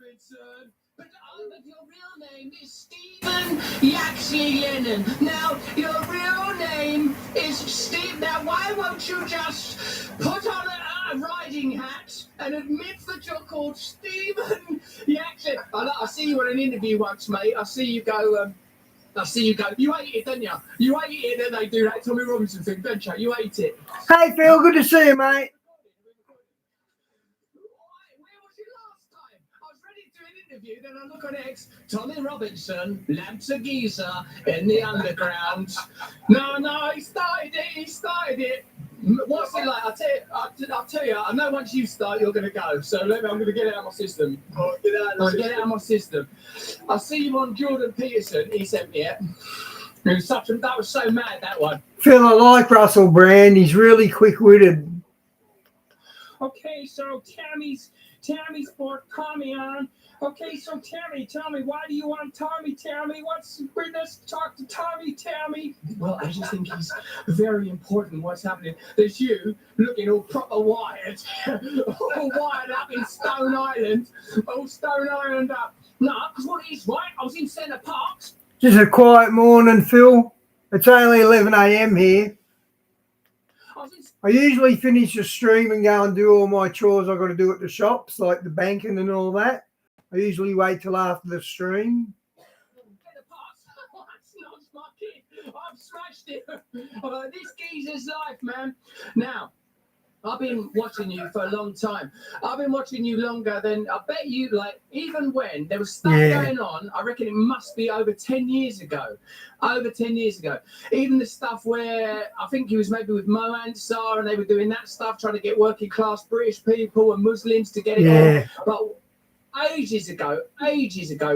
Robinson. But your real name is Stephen Yaxley Lennon. Now, your real name is Steve. Now, why won't you just put on a riding hat and admit that you're called Stephen Yaxley? I see you in an interview once, mate. I see you go. You ate it, didn't you? You ate it, and they do that Tommy Robinson thing, don't you? You ate it. Hey, Phil, good to see you, mate. Interview, then I look on X, Tommy Robinson, lamps a geezer in the underground. No, he started it. What's it like? I'll tell you, I know once you start, you're going to go. So I'm going to get it out of my system. Get it out of my system. I see you on Jordan Peterson. He sent me it. That was so mad, that one. Phil, I like Russel Brand. He's really quick-witted. Okay, so Tammy's brought Tommy on. Okay, so Tammy, tell me, why do you want Tommy, Tammy? Bring us to talk to Tommy, Tammy. Well, I just think he's very important. What's happening? There's you looking all proper wired, all wired up in Stone Island, all Stone Island up. No, because what it is, right? I was in Centre Parks. Just a quiet morning, Phil. It's only 11 a.m. here. I usually finish the stream and go and do all my chores I've got to do at the shops, like the banking and all that. I usually wait till after the stream. I've smashed it. This geezer's life, man. Now, I've been watching you for a long time. I've been watching you longer than, I bet you, like, even when there was stuff going on, I reckon it must be over 10 years ago. Over 10 years ago. Even the stuff where I think he was maybe with Mo Ansar and they were doing that stuff, trying to get working class British people and Muslims to get it on. But ages ago,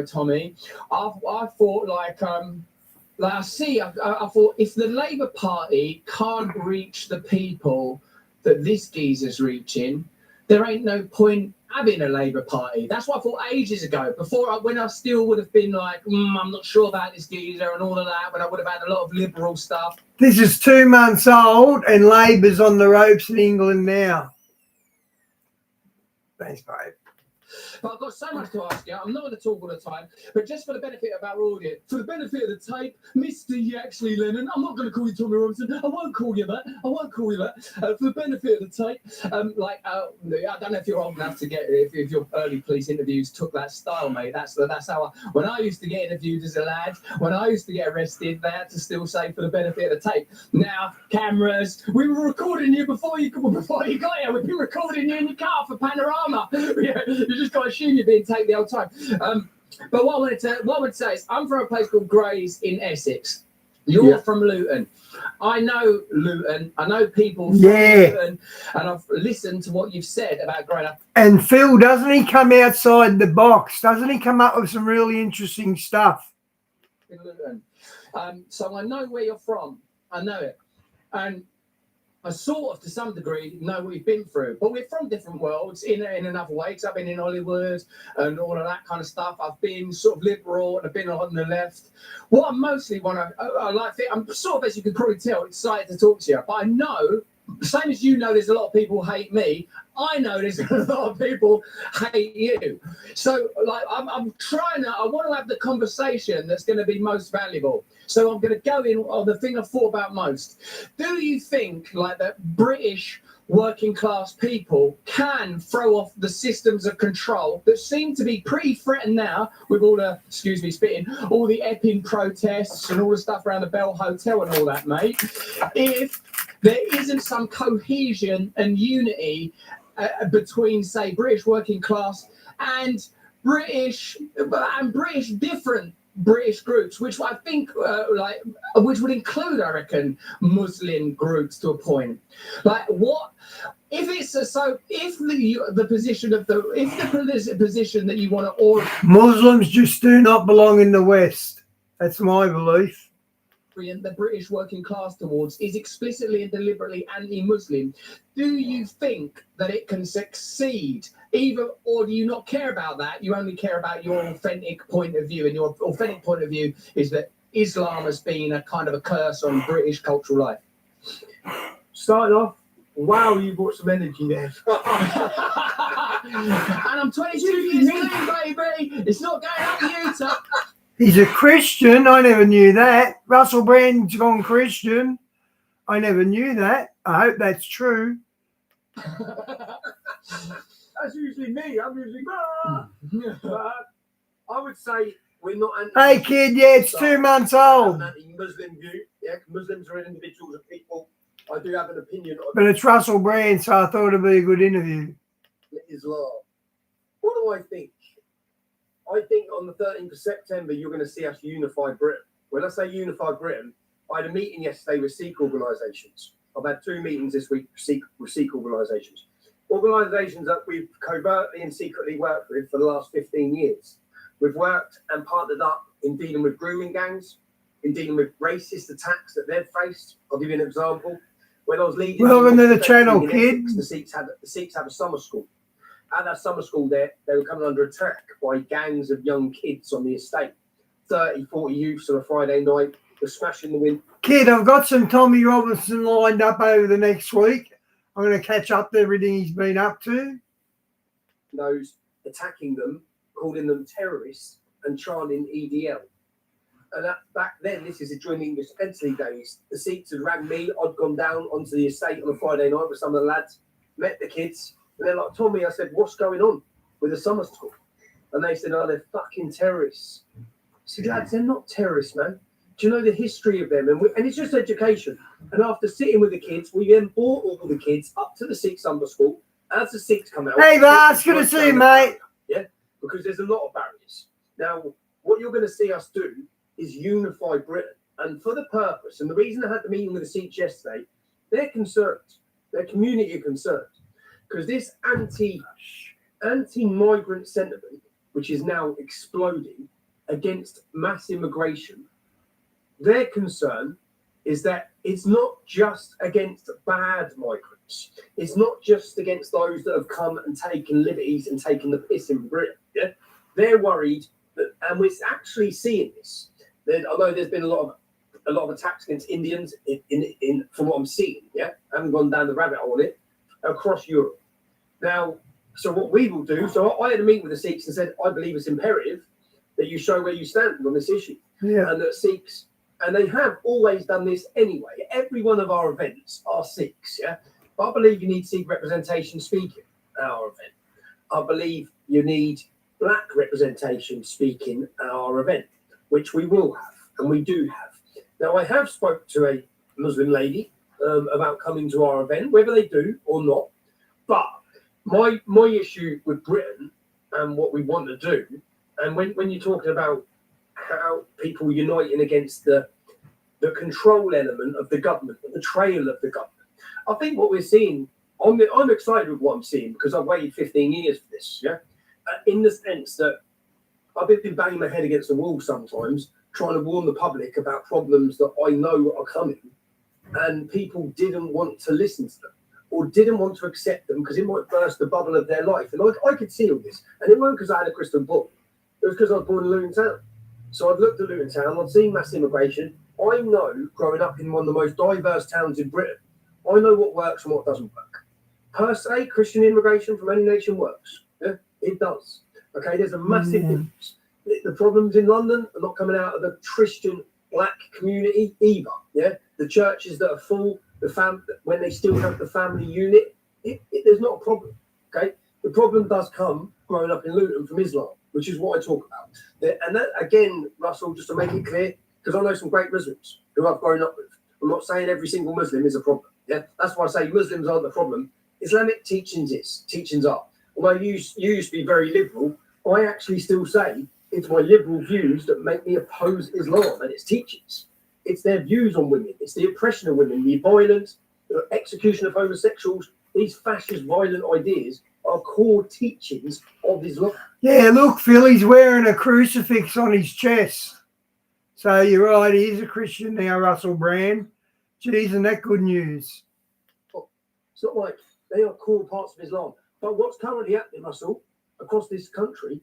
Tommy, I thought I thought if the Labour Party can't reach the people that this geezer's reaching, there ain't no point having a Labour Party. That's what I thought ages ago, when I still would have been like, I'm not sure about this geezer and all of that, when I would have had a lot of liberal stuff. This is 2 months old and Labour's on the ropes in England now. Thanks, babe. But I've got so much to ask you. I'm not going to talk all the time, but just for the benefit of our audience, for the benefit of the tape, Mr. Yaxley Lennon, I'm not going to call you Tommy Robinson. I won't call you that. For the benefit of the tape, I don't know if you're old enough to get if your early police interviews took that style, mate. That's how when I used to get interviewed as a lad, when I used to get arrested, they had to still say for the benefit of the tape. Now, cameras, we were recording you before you got here. We've been recording you in your car for Panorama. You just got to assume you're being taped the whole time. But what I would say is, I'm from a place called Grays in Essex. You're from Luton. I know Luton. I know people from Luton, and I've listened to what you've said about growing up. And Phil, doesn't he come outside the box? Doesn't he come up with some really interesting stuff? In Luton. So I know where you're from. I know it. And I sort of, to some degree, know what you've been through. But we're from different worlds in another way, because I've been in Hollywood and all of that kind of stuff. I've been sort of liberal and I've been on the left. What I mostly want to, I'm sort of, as you can probably tell, excited to talk to you. But I know, same as you know, there's a lot of people hate me. I know there's a lot of people hate you. So, like, I want to have the conversation that's going to be most valuable. So I'm going to go in on the thing I've thought about most. Do you think, like, that British working class people can throw off the systems of control that seem to be pretty threatened now with all the, excuse me, spitting, all the Epping protests and all the stuff around the Bell Hotel and all that, mate, if there isn't some cohesion and unity between, say, British working class and different British groups, which I think, which would include, I reckon, Muslim groups to a point. Like, what if it's if the position that you want to order, Muslims just do not belong in the West. That's my belief. The British working class towards is explicitly and deliberately anti-Muslim. Do you think that it can succeed, or do you not care about that? You only care about your authentic point of view, and your authentic point of view is that Islam has been a kind of a curse on British cultural life? Starting off, wow, you brought some energy there. And I'm 22 years clean, baby. It's not going up you, Tuck. He's a Christian. I never knew that. Russel Brand's gone Christian. I never knew that. I hope that's true. That's usually me. I'm usually. But I would say we're not anti. Hey, kid, yeah, it's 2 months old. An anti-Muslim view. Yeah, Muslims are individuals and people. I do have an opinion on But it's Russell Brand, so I thought it'd be a good interview. Islam. What do I think? I think on the 13th of September, you're going to see us unify Britain. When I say unify Britain, I had a meeting yesterday with Sikh organisations. I've had 2 meetings this week with Sikh organisations. Organisations that we've covertly and secretly worked with for the last 15 years. We've worked and partnered up in dealing with grooming gangs, in dealing with racist attacks that they've faced. I'll give you an example. When I was leading... Welcome to the channel, kid. The Sikhs have a summer school. At that summer school there, they were coming under attack by gangs of young kids on the estate. 30, 40 youths on a Friday night were smashing the window. Kid, I've got some Tommy Robinson lined up over the next week. I'm going to catch up to everything he's been up to. Those attacking them, calling them terrorists and chanting EDL. And that, back then, this is during the English Spenceley days, the Sikhs had rang me. I'd gone down onto the estate on a Friday night with some of the lads, met the kids, and they're like, Tommy, I said, what's going on with the summer school? And they said, oh, they're fucking terrorists. I said, lads, they're not terrorists, man. Do you know the history of them? And it's just education. And after sitting with the kids, we then brought all the kids up to the Sikh summer school. As the Sikhs come out... Hey, Vaz, good to see you, mate. Yeah, because there's a lot of barriers. Now, what you're going to see us do is unify Britain. And for the purpose, and the reason I had the meeting with the Sikhs yesterday, they're concerned. Their community are concerned. Because this anti-migrant sentiment, which is now exploding against mass immigration, their concern is that it's not just against bad migrants. It's not just against those that have come and taken liberties and taken the piss in Britain. Yeah? They're worried that, and we're actually seeing this. Although there's been a lot of attacks against Indians in from what I'm seeing, yeah, I haven't gone down the rabbit hole on it, across Europe. Now, so what we will do, so I had a meeting with the Sikhs and said, I believe it's imperative that you show where you stand on this issue. Yeah. And that Sikhs, and they have always done this anyway. Every one of our events are Sikhs, yeah? But I believe you need Sikh representation speaking at our event. I believe you need black representation speaking at our event, which we will have, and we do have. Now, I have spoke to a Muslim lady about coming to our event, whether they do or not. But my issue with Britain and what we want to do, and when you're talking about how people uniting against the control element of the government, the betrayal of the government, I think what we're seeing, I'm excited with what I'm seeing because I've waited 15 years for this, yeah? In the sense that I've been banging my head against the wall sometimes, trying to warn the public about problems that I know are coming, and people didn't want to listen to them or didn't want to accept them because it might burst the bubble of their life. And I could see all this. And it wasn't because I had a crystal ball. It was because I was born in Luton Town. So I'd looked at Luton Town, I'd seen mass immigration. I know, growing up in one of the most diverse towns in Britain, I know what works and what doesn't work. Per se, Christian immigration from any nation works. Yeah, it does. Okay, there's a massive difference. The problems in London are not coming out of the Christian black community either. Yeah, the churches that are full, when they still have the family unit, there's not a problem. Okay, the problem does come growing up in Luton from Islam, which is what I talk about. And that again, Russell, just to make it clear, because I know some great Muslims who I've grown up with. I'm not saying every single Muslim is a problem. Yeah, that's why I say Muslims aren't the problem. Islamic teachings are. Although you used to be very liberal, I actually still say it's my liberal views that make me oppose Islam and its teachings. It's their views on women. It's the oppression of women, the violence, the execution of homosexuals. These fascist, violent ideas are core teachings of Islam. Yeah, look, Phil, he's wearing a crucifix on his chest. So you're right, he is a Christian now, Russel Brand. Geez, isn't that good news? It's not like they are core parts of Islam. But what's currently happening, Russell, across this country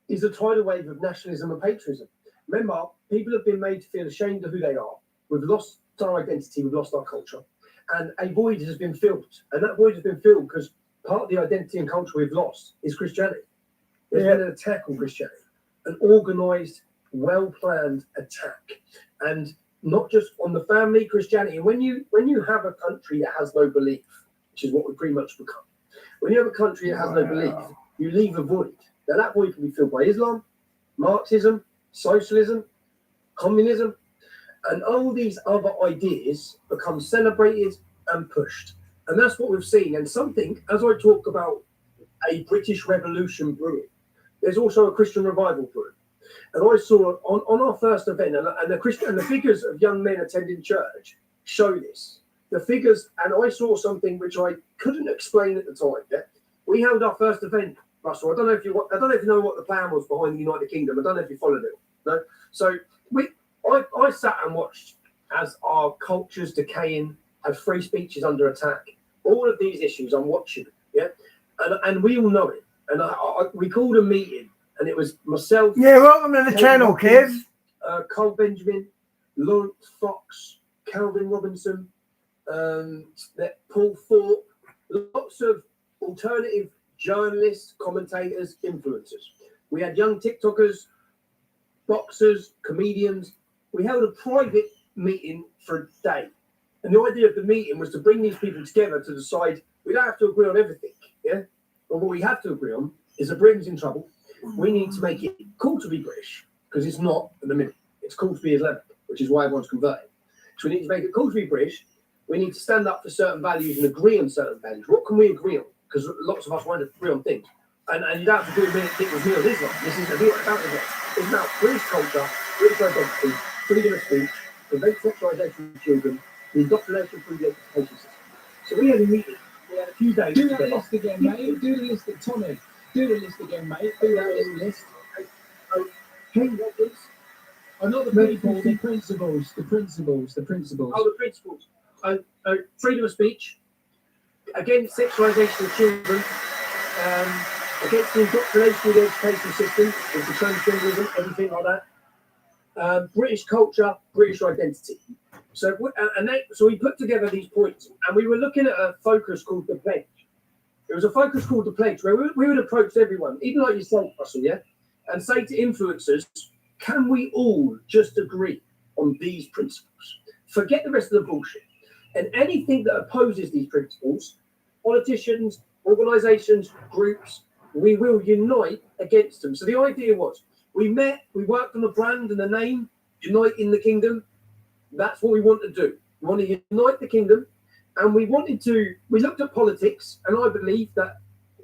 is a tidal wave of nationalism and patriotism. Remember, people have been made to feel ashamed of who they are. We've lost our identity, we've lost our culture. And a void has been filled. And that void has been filled because part of the identity and culture we've lost is Christianity. There's been an attack on Christianity, an organised, well-planned attack, and not just on the family. Christianity. And when you have a country that has no belief, which is what we've pretty much become, when you have a country that has no belief, you leave a void. Now that void can be filled by Islam, Marxism, socialism, communism, and all these other ideas become celebrated and pushed. And that's what we've seen. And something, as I talk about a British Revolution brewing, there's also a Christian revival brewing. And I saw on our first event, and the figures of young men attending church show this. The figures, and I saw something which I couldn't explain at the time. Yeah? We held our first event, Russell. I don't know if you know what the plan was behind the United Kingdom. I don't know if you followed it. No. So I sat and watched as our culture's decaying, as free speech is under attack. All of these issues I'm watching, yeah, and we all know it. And we called a meeting, and it was myself. Yeah, welcome to the channel, Kev. Cole Benjamin, Lawrence Fox, Calvin Robinson, Paul Thorpe, lots of alternative journalists, commentators, influencers. We had young TikTokers, boxers, comedians. We held a private meeting for a day. And the idea of the meeting was to bring these people together to decide we don't have to agree on everything, yeah? But what we have to agree on is that Britain's in trouble. We need to make it cool to be British, because it's not at the minute. It's cool to be Islamic, which is why everyone's converting. So we need to make it cool to be British. We need to stand up for certain values and agree on certain values. What can we agree on? Because lots of us won't agree on things. And you don't have to agree with me on Islam. This is about Islam. It's about British culture, British identity, freedom of speech, prevent sexualisation of children, the indoctrination through the education system. So we had a meeting. We had a few days. Do that list again, mate. Do the list, Tommy. Do the list again, mate. Do that little list. King Roberts. Not the people, the principles. The principles. The principles. Oh, the principles. Freedom of speech, against sexualisation of children, against the indoctrination of the education system, with the transgenderism, everything like that. British culture, British identity. So we put together these points, and we were looking at a focus called the Pledge. It was a focus called the Pledge, where we would approach everyone, even like yourself, Russell, yeah, and say to influencers, can we all just agree on these principles? Forget the rest of the bullshit. And anything that opposes these principles, politicians, organisations, groups, we will unite against them. So the idea was, we worked on the brand and the name, Unite in the Kingdom. That's what we want to do. We want to unite the kingdom, and we looked at politics, and I believe that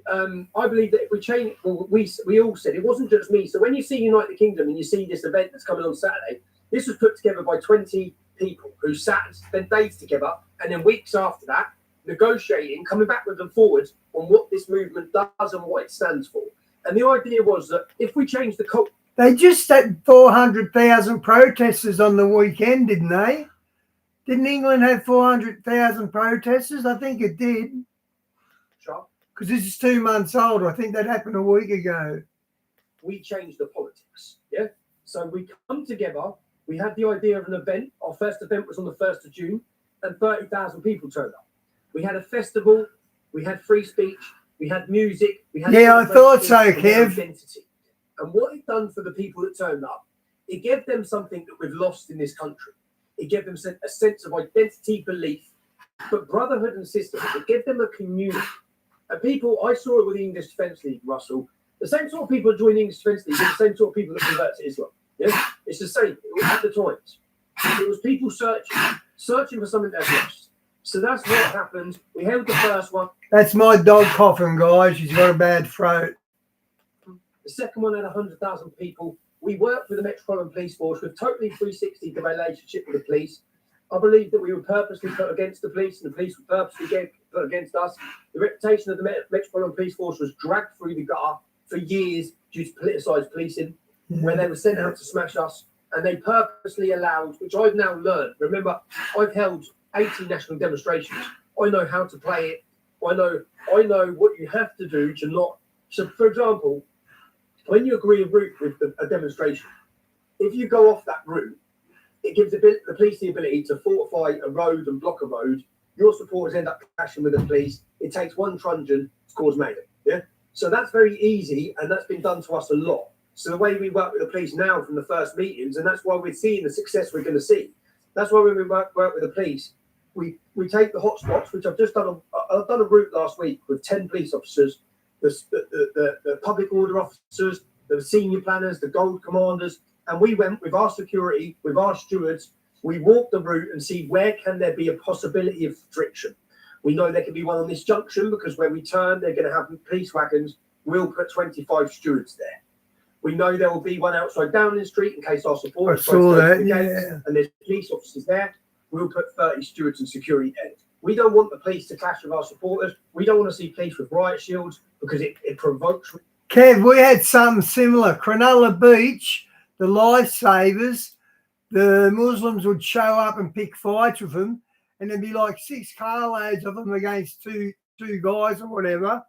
if we change, well, we all said, it wasn't just me. So when you see Unite the Kingdom and you see this event that's coming on Saturday, this was put together by 20 people who spent days together, and then weeks after that, negotiating, coming backwards and forwards on what this movement does and what it stands for. And the idea was that if we change the culture, they just had 400,000 protesters on the weekend, didn't they? Didn't England have 400,000 protesters? I think it did. Sure. Because this is 2 months old. I think that happened a week ago. We changed the politics. Yeah. So we come together. We had the idea of an event. Our first event was on the 1st of June, and 30,000 people turned up. We had a festival. We had free speech. We had music. We had I thought so, Kev. Identity. And what it done for the people that turned up, it gave them something that we've lost in this country. It gave them a sense of identity, belief, but brotherhood and sisterhood. It gave them a community. And people, I saw it with the English Defence League, Russell. The same sort of people that join the English Defence League are the same sort of people that convert to Islam. Yeah, it's the same at the times. It was people searching for something they've lost. So that's what happened. We held the first one. That's my dog coughing, guys. She's got a bad throat. The second one had 100,000 people. We worked with the Metropolitan Police Force with totally 360 the relationship with the police. I believe that we were purposely put against the police, and the police were purposely put against us. The reputation of the Metropolitan Police Force was dragged through the gutter for years due to politicised policing, where they were sent out to smash us, and they purposely allowed, which I've now learned. Remember, I've held 80 national demonstrations. I know how to play it. I know what you have to do to not. So, for example, when you agree a route with a demonstration, if you go off that route, it gives the police the ability to fortify a road and block a road your supporters end up clashing with the police. It takes one truncheon to cause mayhem. Yeah. So that's very easy, and that's been done to us a lot. So the way we work with the police now from the first meetings, and that's why we're seeing the success we're going to see. That's why when we work with the police, we take the hotspots, which I've just done. I've done a route last week with 10 police officers, the public order officers, the senior planners, the gold commanders, and we went with our security, with our stewards. We walked the route and see where can there be a possibility of friction. We know there can be one on this junction because when we turn, they're going to have police wagons. We'll put 25 stewards there. We know there will be one outside Downing Street in case our supporters saw that, and there's police officers there. We'll put 30 stewards and security there. We don't want the police to clash with our supporters. We don't want to see police with riot shields because it provokes. Kev, we had something similar. Cronulla Beach, the lifesavers, the Muslims would show up and pick fights with them, and there'd be like 6 carloads of them against two guys or whatever,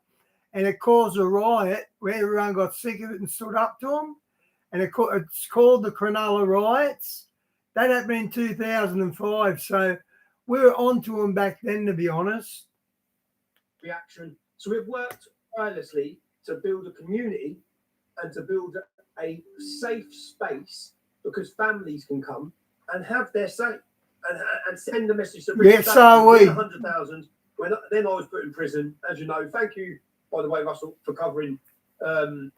and it caused a riot where everyone got sick of it and stood up to them, and it's called the Cronulla riots. That happened in 2005, so we were onto them back then, to be honest. Reaction. So we've worked tirelessly to build a community and to build a safe space because families can come and have their say and send a message to yes, so we 100,000. Then I was put in prison, as you know. Thank you, by the way, Russell, for covering the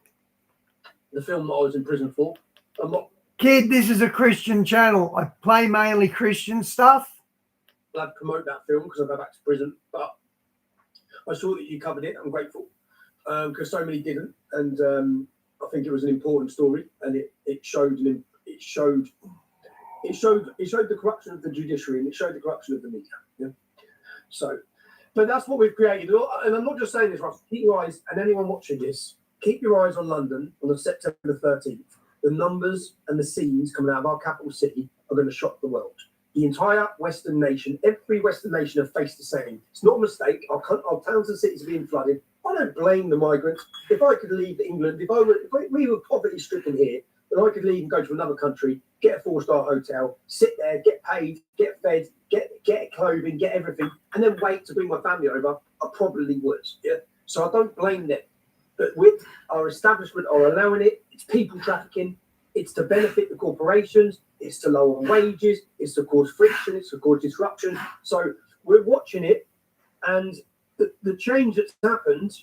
film that I was in prison for. I'm not. Kid, this is a Christian channel. I play mainly Christian stuff. I'd promote that film because I go back to prison, but I saw that you covered it. I'm grateful because so many didn't, and I think it was an important story, and it showed the corruption of the judiciary and it showed the corruption of the media. Yeah? So, but that's what we've created. And I'm not just saying this, Russ. Keep your eyes, and anyone watching this, keep your eyes on London on the September the 13th. The numbers and the scenes coming out of our capital city are going to shock the world. The entire Western nation, every Western nation have faced the same. It's not a mistake. Our towns and cities are being flooded. I don't blame the migrants. If I could leave England, if we were poverty stricken here, then I could leave and go to another country, get a 4-star hotel, sit there, get paid, get fed, get clothing, get everything, and then wait to bring my family over, I probably would. Yeah. So I don't blame them. But with our establishment are allowing it, it's people trafficking, it's to benefit the corporations, it's to lower wages, it's to cause friction, it's to cause disruption. So we're watching it, and the change that's happened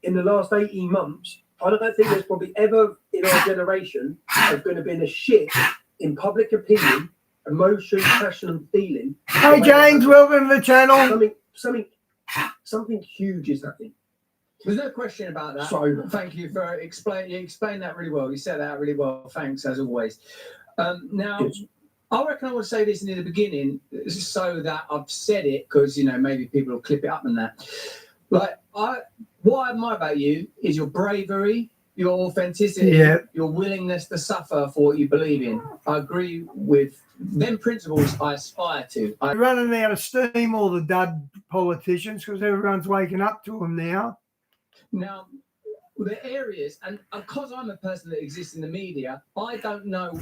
in the last 18 months, I don't think there's probably ever in our generation has going to be a shift in public opinion, emotion, passion, and feeling. Hey James, welcome to the channel. Something huge is happening. There's no question about that. So thank you for explaining. You explained that really well. You said that really well. Thanks, as always. Now, yes. I reckon I want to say this in the beginning so that I've said it because, maybe people will clip it up and that. Like, what I admire about you is your bravery, your authenticity, your willingness to suffer for what you believe in. I agree with them principles I aspire to. They're running out of steam, all the dud politicians, because everyone's waking up to them now. Now, the areas, and because I'm a person that exists in the media, I don't know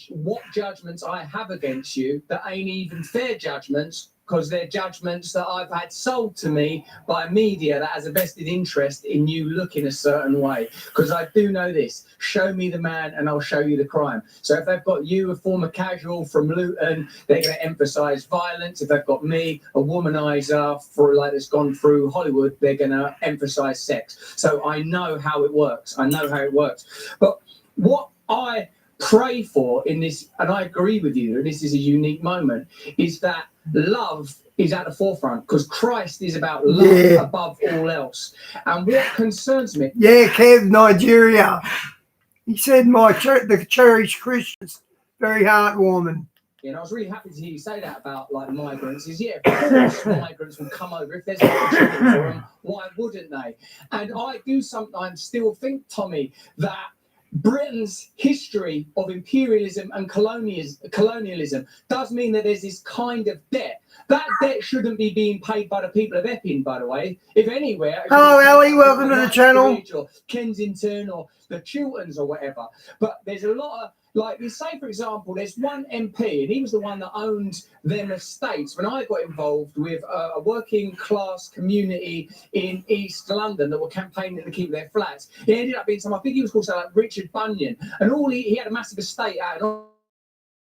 what judgments I have against you that ain't even fair judgments, because they're judgments that I've had sold to me by media that has a vested interest in you looking a certain way. Because I do know this: show me the man and I'll show you the crime. So if they've got you, a former casual from Luton, they're going to emphasise violence. If they've got me, a womanizer that's gone through Hollywood, they're going to emphasise sex. So I know how it works. But what I pray for in this, and I agree with you, and this is a unique moment, is that love is at the forefront, because Christ is about love above all else. And what concerns me, Kev, Nigeria, he said the cherished Christians, very heartwarming. I was really happy to hear you say that about migrants. Of course migrants will come over if there's an opportunity for them. Why wouldn't they? And I do sometimes still think, Tommy, that Britain's history of imperialism and colonialism does mean that there's this kind of debt. That debt shouldn't be being paid by the people of Epping, by the way. If anywhere. Hello, Ellie. Welcome to the channel. Or Kensington or the Chilterns or whatever. But there's a lot of Like, you say, for example, there's one MP, and he was the one that owned them estates. When I got involved with a working class community in East London that were campaigning to keep their flats, he ended up being I think he was called like Richard Bunyan, and he had a massive estate out in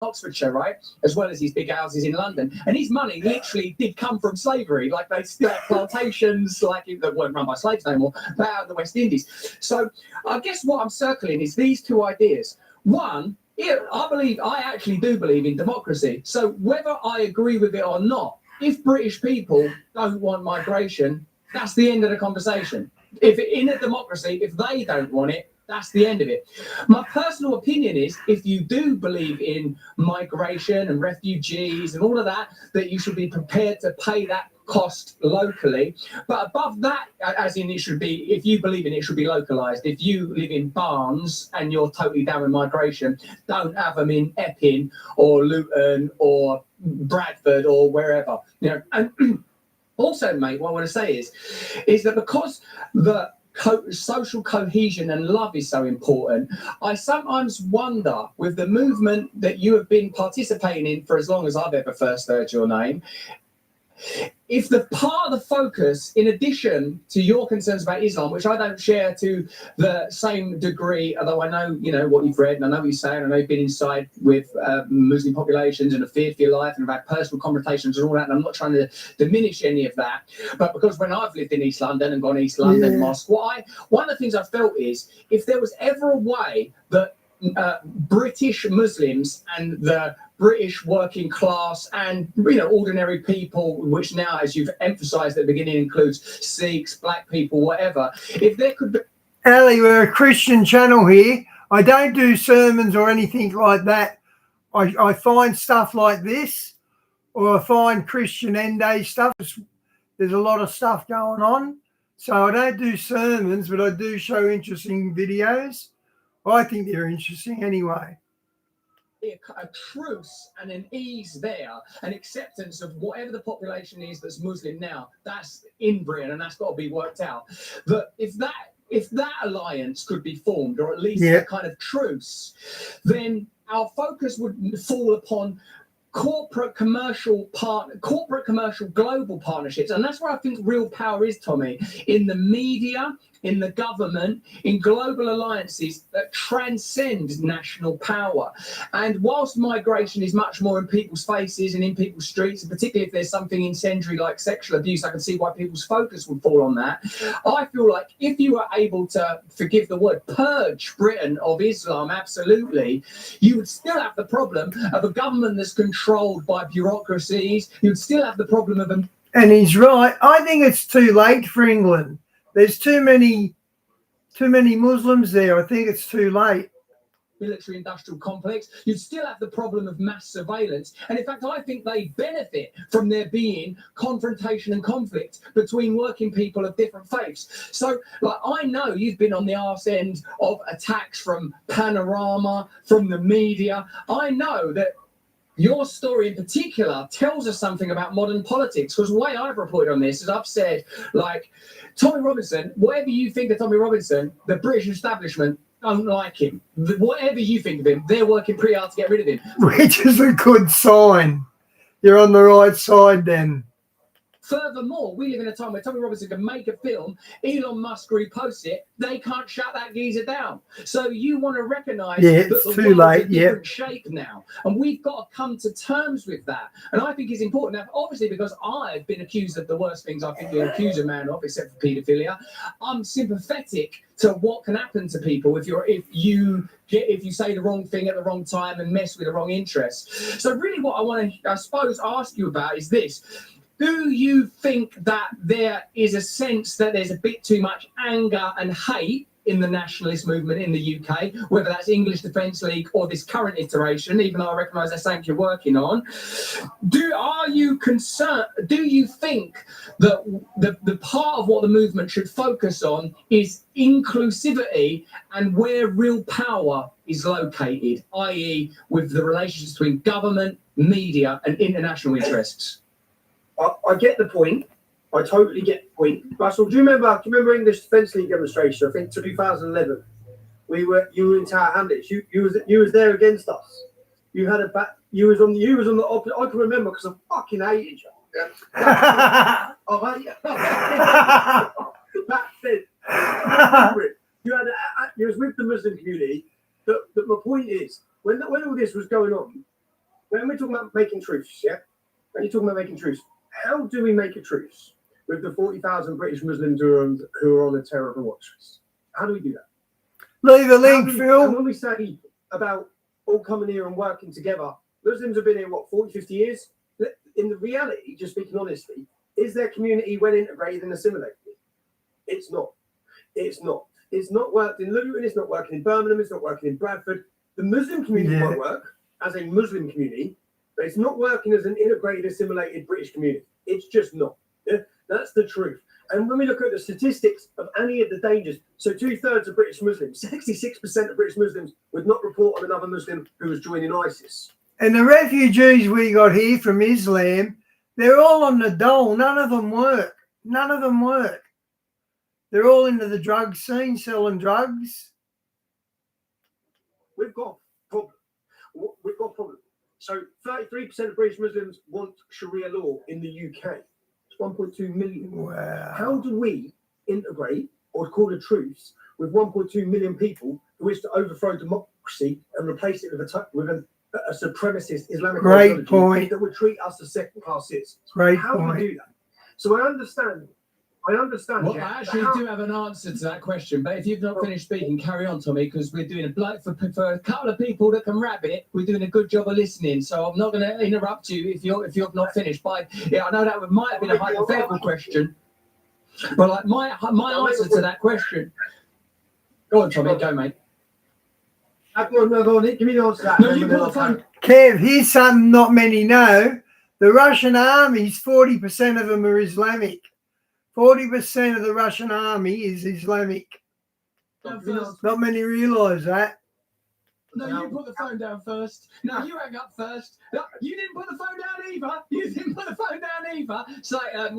Oxfordshire, right, as well as his big houses in London, and his money literally did come from slavery. Like, they still had plantations, like, that weren't run by slaves no more, but out in the West Indies. So I guess what I'm circling is these two ideas. One, I actually do believe in democracy. So whether I agree with it or not, if British people don't want migration, that's the end of the conversation. If in a democracy, if they don't want it, that's the end of it. My personal opinion is, if you do believe in migration and refugees and all of that, that you should be prepared to pay that cost locally. But above that, as in it should be, if you believe in it, it should be localised. If you live in Barnes and you're totally down with migration, don't have them in Epping or Luton or Bradford or wherever. You know, and also, mate, what I want to say is that because the social cohesion and love is so important, I sometimes wonder, with the movement that you have been participating in for as long as I've ever first heard your name, if the part of the focus, in addition to your concerns about Islam, which I don't share to the same degree, although I know, you know, what you've read and I know what you're saying, I know you've been inside with Muslim populations and have feared for your life and about personal confrontations and all that, and I'm not trying to diminish any of that, but because when I've lived in East London and gone East London Mosque, one of the things I felt is, if there was ever a way that British Muslims and the British working class and, you know, ordinary people, which now, as you've emphasised at the beginning, includes Sikhs, black people, whatever, if there could be... Ali, we're a Christian channel here. I don't do sermons or anything like that. I find stuff like this, or I find Christian end day stuff. There's a lot of stuff going on. So I don't do sermons, but I do show interesting videos. I think they're interesting anyway. A truce and an ease there, an acceptance of whatever the population is that's Muslim now, that's in Britain and that's got to be worked out. But if that alliance could be formed, or at least a kind of truce, then our focus would fall upon corporate commercial global partnerships. And that's where I think real power is, Tommy, in the media, in the government, in global alliances that transcend national power. And whilst migration is much more in people's faces and in people's streets, and particularly if there's something incendiary like sexual abuse, I can see why people's focus would fall on that. I feel like if you were able to, forgive the word, purge Britain of Islam, absolutely, you would still have the problem of a government that's controlled by bureaucracies. You'd still have the problem of them. And he's right. I think it's too late for England. There's too many Muslims there. I think it's too late. Military industrial complex, you'd still have the problem of mass surveillance. And in fact, I think they benefit from there being confrontation and conflict between working people of different faiths. So, like, I know you've been on the arse end of attacks from Panorama, from the media. I know that your story in particular tells us something about modern politics, because the way I've reported on this is I've said, like, Tommy Robinson, whatever you think of Tommy Robinson, the British establishment don't like him. Whatever you think of him, they're working pretty hard to get rid of him. Which is a good sign. You're on the right side then. Furthermore, we live in a time where Tommy Robinson can make a film, Elon Musk reposts it, they can't shut that geezer down. So you want to recognise that the world is a different shape now. And we've got to come to terms with that. And I think it's important. Now, obviously, because I've been accused of the worst things I think you accuse a man of, except for paedophilia, I'm sympathetic to what can happen to people if you say the wrong thing at the wrong time and mess with the wrong interests. So really what I want to, I suppose, ask you about is this. Do you think that there is a sense that there's a bit too much anger and hate in the nationalist movement in the UK, whether that's English Defence League or this current iteration, even though I recognise that's something you're working on? Are you concerned? Do you think that the part of what the movement should focus on is inclusivity and where real power is located, i.e. with the relationships between government, media and international interests? I get the point. I totally get the point. Russell, do you remember English Defence League demonstration? I think 2011. you were in Tower Hamlets. You was there against us. You had a back. You was on the opposite. I can remember because I fucking hated you. Yeah. Back then, you was with the Muslim community. But my point is, when all this was going on, when we're talking about making truce, yeah, when you're talking about making truce, how do we make a truce with the 40,000 British Muslims who are on the terror watch list? How do we do that? Leave a link, Phil. And when we say about all coming here and working together, Muslims have been here, 40, 50 years? In the reality, just speaking honestly, is their community well integrated and assimilated? It's not. It's not. It's not worked in Luton, it's not working in Birmingham, it's not working in Bradford. The Muslim community might work as a Muslim community, but it's not working as an integrated, assimilated British community. It's just not. Yeah? That's the truth. And when we look at the statistics of any of the dangers, so 2/3 of British Muslims, 66% of British Muslims would not report on another Muslim who was joining ISIS. And the refugees we got here from Islam, they're all on the dole. None of them work. None of them work. They're all into the drug scene, selling drugs. We've got a problem. We've got a problem. So 33% of British Muslims want Sharia law in the UK. It's 1.2 million. Wow. How do we integrate or call a truce with 1.2 million people who wish to overthrow democracy and replace it with a supremacist Islamic ideology that would treat us as second-class citizens? How do we do that? So I understand. Well, I actually do have an answer to that question, but if you've not finished speaking, carry on, Tommy, because we're doing for a couple of people that can rap it. We're doing a good job of listening, so I'm not going to interrupt you if you've not finished. But yeah, I know that might have been a hypothetical question, but like my answer to that question. Go on, Tommy, go, mate. Go on, give me the answer to that. No, you put the phone. Kev, here's something not many know. The Russian armies, 40% of them are Islamic. 40% of the Russian army is Islamic. Not many realise that. No, you put the phone down first. No, you hang up first. No, you didn't put the phone down either. You didn't put the phone down either. So I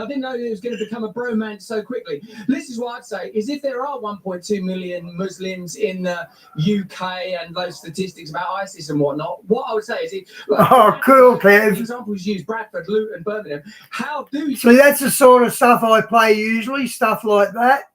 didn't know it was going to become a bromance so quickly. This is what I'd say, is if there are 1.2 million Muslims in the UK and those statistics about ISIS and whatnot, what I would say is cool, Kev. Examples use Bradford, Luton, Birmingham. How do you... So that's the sort of stuff I play usually, stuff like that.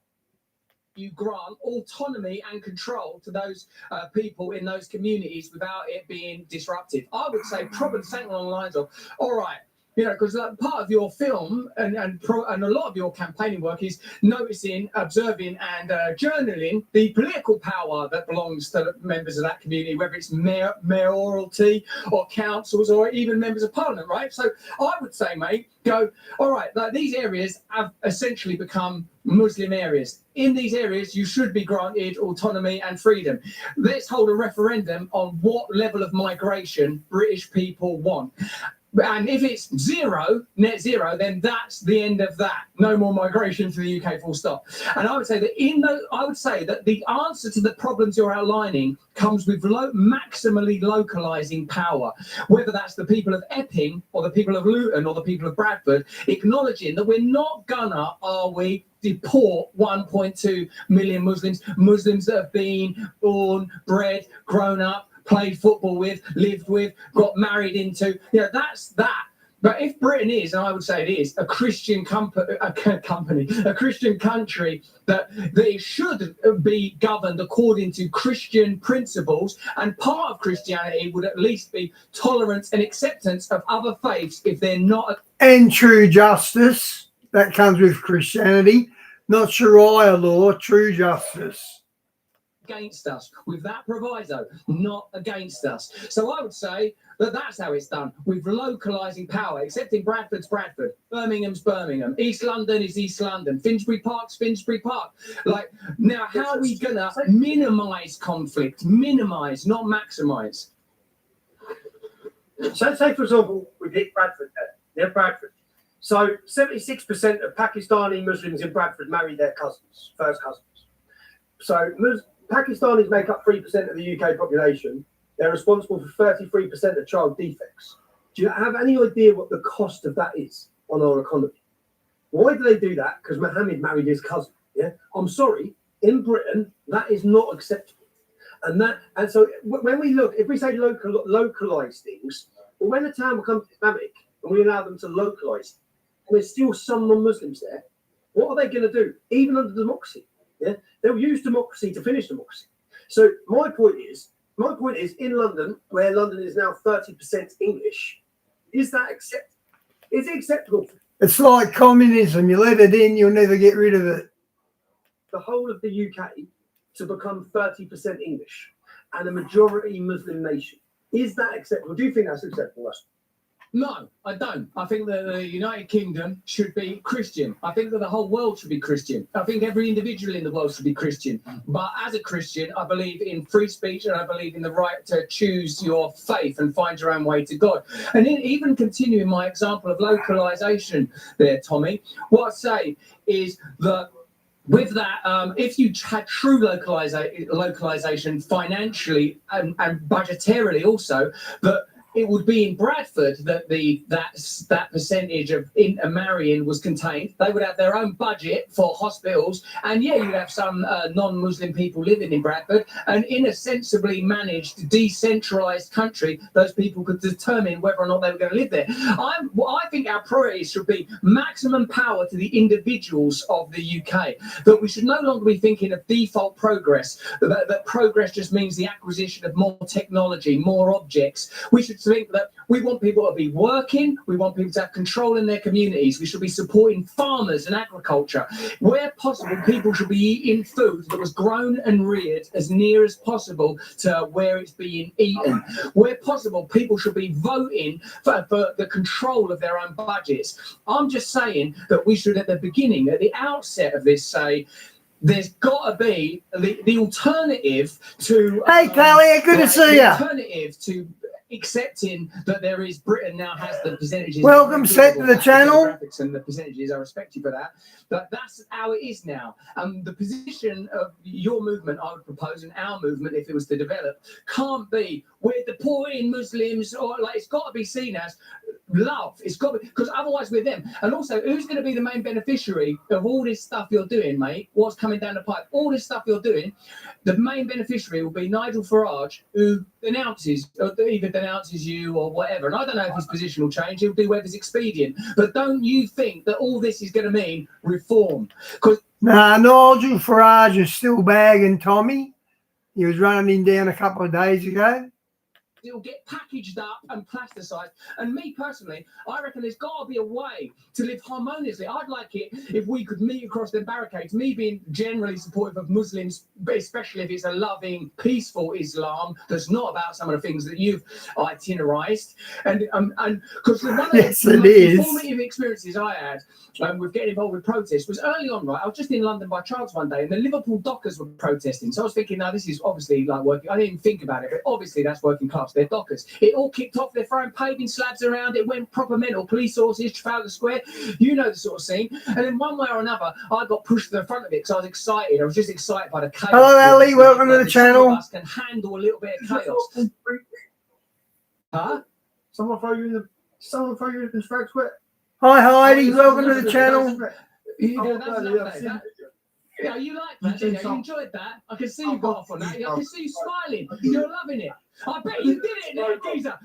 You grant autonomy and control to those people in those communities without it being disruptive. I would say probably something along the lines of, all right, because part of your film and a lot of your campaigning work is noticing, observing, and journaling the political power that belongs to the members of that community, whether it's mayoralty or councils or even members of parliament, right? So I would say, mate, go, all right, like these areas have essentially become Muslim areas. In these areas, you should be granted autonomy and freedom. Let's hold a referendum on what level of migration British people want. And if it's net zero, then that's the end of that. No more migration to the UK, full stop. And I would say that the answer to the problems you're outlining comes with maximally localizing power, whether that's the people of Epping or the people of Luton or the people of Bradford, acknowledging that we're not gonna, are we, deport 1.2 million Muslims that have been born, bred, grown up, played football with, lived with, got married into. That's that. But if Britain is, and I would say it is, a Christian a Christian country that it should be governed according to Christian principles, and part of Christianity would at least be tolerance and acceptance of other faiths if they're not. And true justice, that comes with Christianity, not Sharia law, true justice. Against us, with that proviso, not against us. So I would say that that's how it's done, with localising power, accepting Bradford's Bradford, Birmingham's Birmingham, East London is East London, Finsbury Park's Finsbury Park. Like, now, how are we going to minimise conflict? Minimise, not maximise. So say, for example, we pick Bradford there. They're Bradford. So 76% of Pakistani Muslims in Bradford marry their cousins, first cousins. So Pakistanis make up 3% of the UK population. They're responsible for 33% of child defects. Do you have any idea what the cost of that is on our economy? Why do they do that? Because Mohammed married his cousin. Yeah, I'm sorry, In Britain, that is not acceptable. And so when we look, if we say localize things, well, when a town becomes Islamic and we allow them to localize, and there's still some non-Muslims there, what are they going to do? Even under democracy, yeah, they'll use democracy to finish democracy. So my point is in London, where London is now 30% English, is that acceptable? Is it acceptable? It's like communism. You let it in, you'll never get rid of it. The whole of the UK to become 30% English and a majority Muslim nation. Is that acceptable? Do you think that's acceptable, Russell? No, I don't. I think that the United Kingdom should be Christian. I think that the whole world should be Christian. I think every individual in the world should be Christian. But as a Christian, I believe in free speech and I believe in the right to choose your faith and find your own way to God. And even continuing my example of localization there, Tommy, what I say is that with that, if you had true localization financially and budgetarily also, that it would be in Bradford that that percentage of marrying was contained. They would have their own budget for hospitals, and yeah, you'd have some non-Muslim people living in Bradford, and in a sensibly managed, decentralised country, those people could determine whether or not they were going to live there. I think our priorities should be maximum power to the individuals of the UK, that we should no longer be thinking of default progress, that progress just means the acquisition of more technology, more objects. We should think that we want people to be working, we want people to have control in their communities, we should be supporting farmers and agriculture. Where possible, people should be eating food that was grown and reared as near as possible to where it's being eaten. Where possible, people should be voting for the control of their own budgets. I'm just saying that we should, at the beginning, at the outset of this, say, there's got to be the alternative to... Hey, Callie, good to see you. Alternative to accepting that there is Britain now has the percentages. Welcome, set to the channel. And the percentages, I respect you for that. But that's how it is now. The position of your movement, I would propose, and our movement, if it was to develop, can't be we're deporting Muslims, or like it's got to be seen as love. It's got to be, because otherwise we're them. And also, who's going to be the main beneficiary of all this stuff you're doing, mate? What's coming down the pipe? All this stuff you're doing, the main beneficiary will be Nigel Farage, who either denounces you or whatever. And I don't know if his position will change. He'll do whatever's expedient. But don't you think that all this is going to mean reform? Because Nigel Farage is still bagging Tommy. He was running him down a couple of days ago. It'll get packaged up and plasticized. And me personally, I reckon there's got to be a way to live harmoniously. I'd like it if we could meet across the barricades. Me being generally supportive of Muslims, but especially if it's a loving, peaceful Islam that's not about some of the things that you've itinerized. And because one of the most informative experiences I had with getting involved with protests was early on, right? I was just in London by chance one day, and the Liverpool Dockers were protesting. So I was thinking, now this is obviously like working. I didn't even think about it, but obviously that's working class. They're Dockers. It all kicked off. They're throwing paving slabs around. It went proper mental. Police horses, Trafalgar Square. You know the sort of scene. And then one way or another, I got pushed to the front of it because I was excited. I was just excited by the chaos. Hello, Ali. Welcome to the channel. Some of us can handle a little bit of chaos. Huh? Someone throw you in the construct sweat. Hi, Heidi. Welcome to the channel. Yeah, you like that, didn't you? You enjoyed that. I can see you got off on that. I can see you smiling. You're loving it. I bet you did it there, geezer.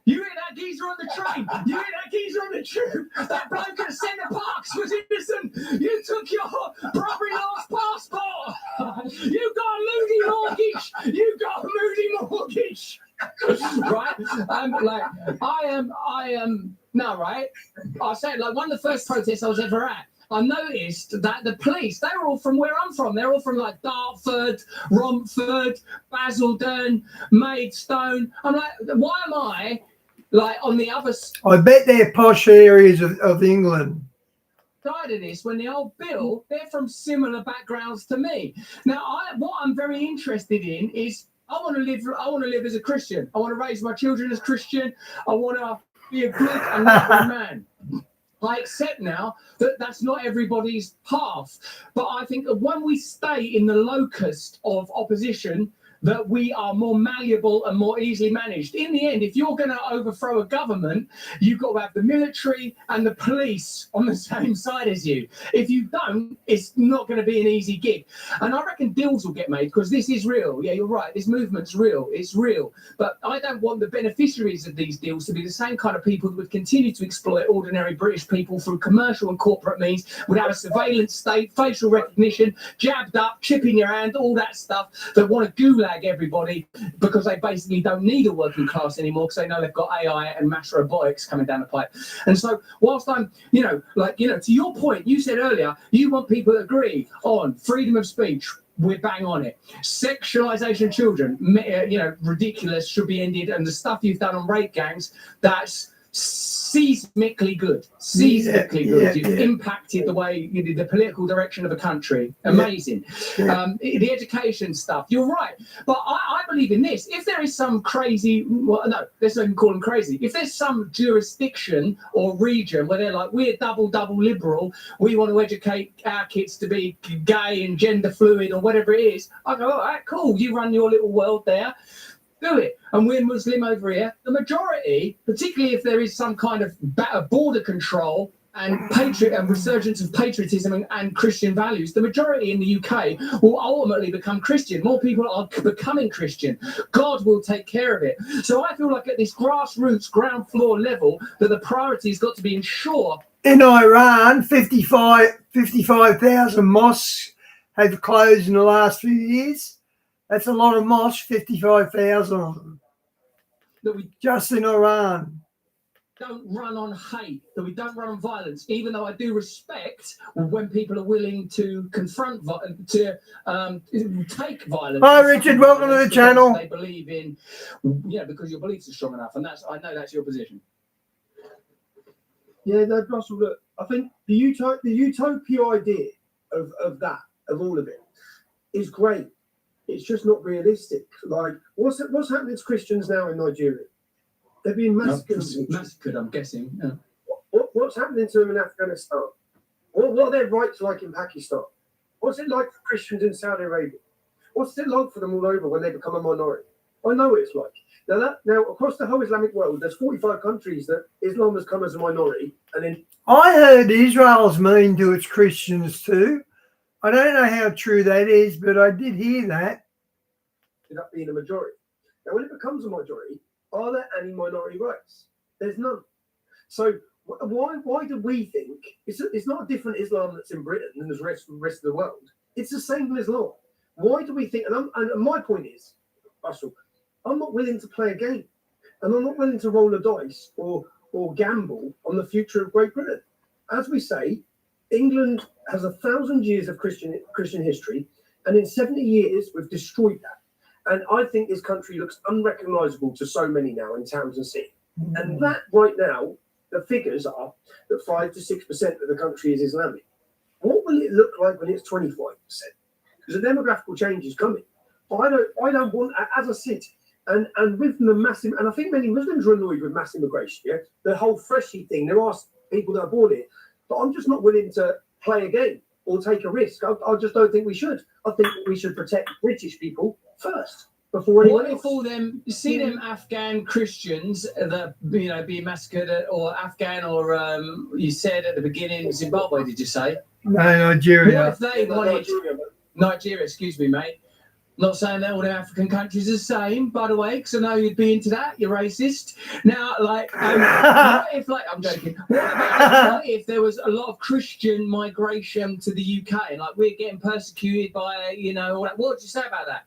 You hit that geezer on the train. You hit that geezer on the tube. That bloke at Centre Parks was innocent. You took your brother-in-law's passport. You got a moody mortgage. You got a moody mortgage. Right? I am. No, right? I say, like, one of the first protests I was ever at, I noticed that the police, they were all from where I'm from. They're all from like Dartford, Romford, Basildon, Maidstone. I'm like, why am I like on the other side I bet they're posh areas of England. Of this when the old Bill, they're from similar backgrounds to me. Now, what I'm very interested in is I want to live as a Christian. I want to raise my children as Christian. I want to be a good and loving man. I accept now that that's not everybody's path. But I think that when we stay in the locust of opposition, that we are more malleable and more easily managed. In the end, if you're going to overthrow a government, you've got to have the military and the police on the same side as you. If you don't, it's not going to be an easy gig. And I reckon deals will get made because this is real. Yeah, you're right. This movement's real. It's real. But I don't want the beneficiaries of these deals to be the same kind of people that would continue to exploit ordinary British people through commercial and corporate means, would have a surveillance state, facial recognition, jabbed up, chip in your hand, all that stuff, that want to gulag everybody because they basically don't need a working class anymore because they know they've got AI and mass robotics coming down the pipe. And so whilst I'm, to your point, you said earlier, you want people to agree on freedom of speech. We're bang on it. Sexualization of children, ridiculous, should be ended. And the stuff you've done on rape gangs, that's seismically good. Good. You've impacted the way you did the political direction of a country. Amazing. The education stuff, you're right. But I believe in this. If there is some crazy, let's not even call them crazy. If there's some jurisdiction or region where they're like, we're double liberal, we want to educate our kids to be gay and gender fluid or whatever it is, I go, all right, cool. You run your little world there. Do it. And we're Muslim over here. The majority, particularly if there is some kind of border control and resurgence of patriotism and Christian values, the majority in the UK will ultimately become Christian. More people are becoming Christian. God will take care of it. So I feel like at this grassroots, ground floor level, that the priority has got to be ensure. In Iran, 55,000 mosques have closed in the last few years. That's a lot of mosques, 55,000 of them. That we just in Iran. Don't run on hate, that we don't run on violence, even though I do respect when people are willing to confront, take violence. Hi, Richard. Welcome to the channel. They believe in, because your beliefs are strong enough. And I know that's your position. Yeah, no, Russell, look, I think the utopia idea of all of it is great. It's just not realistic. Like, what's happening to Christians now in Nigeria? They're being massacred, I'm guessing. Yeah. What's happening to them in Afghanistan? What are their rights like in Pakistan? What's it like for Christians in Saudi Arabia? What's it like for them all over when they become a minority? I know what it's like. Now across the whole Islamic world, there's 45 countries that Islam has come as a minority, and then I heard Israel's mean to its Christians too. I don't know how true that is, but I did hear that. End up being a majority. Now, when it becomes a majority, are there any minority rights? There's none. So why do we think it's not a different Islam that's in Britain than the rest of the world? It's the same Islam. Why do we think? And my point is, Russell, I'm not willing to play a game, and I'm not willing to roll a dice or gamble on the future of Great Britain. As we say, England has 1,000 years of Christian history, and in 70 years we've destroyed that. And I think this country looks unrecognisable to so many now in towns and cities. And that right now, the figures are that 5 to 6% of the country is Islamic. What will it look like when it's 25%? Because the demographical change is coming. I don't want, as I said, and with the massive, and I think many Muslims are annoyed with mass immigration. Yeah, the whole freshie thing. There are people that are born here, but I'm just not willing to play a game or take a risk. I just don't think we should. I think we should protect British people first before anyone else. What if all them, see them Afghan Christians that being massacred, or Afghan, or you said at the beginning Zimbabwe? Did you say? No, Nigeria. What if they wanted Nigeria? Excuse me, mate. Not saying that all the African countries are the same, by the way, because I know you'd be into that. You're racist. Now, what if, I'm joking. What if there was a lot of Christian migration to the UK? Like, we're getting persecuted by, all that. What would you say about that?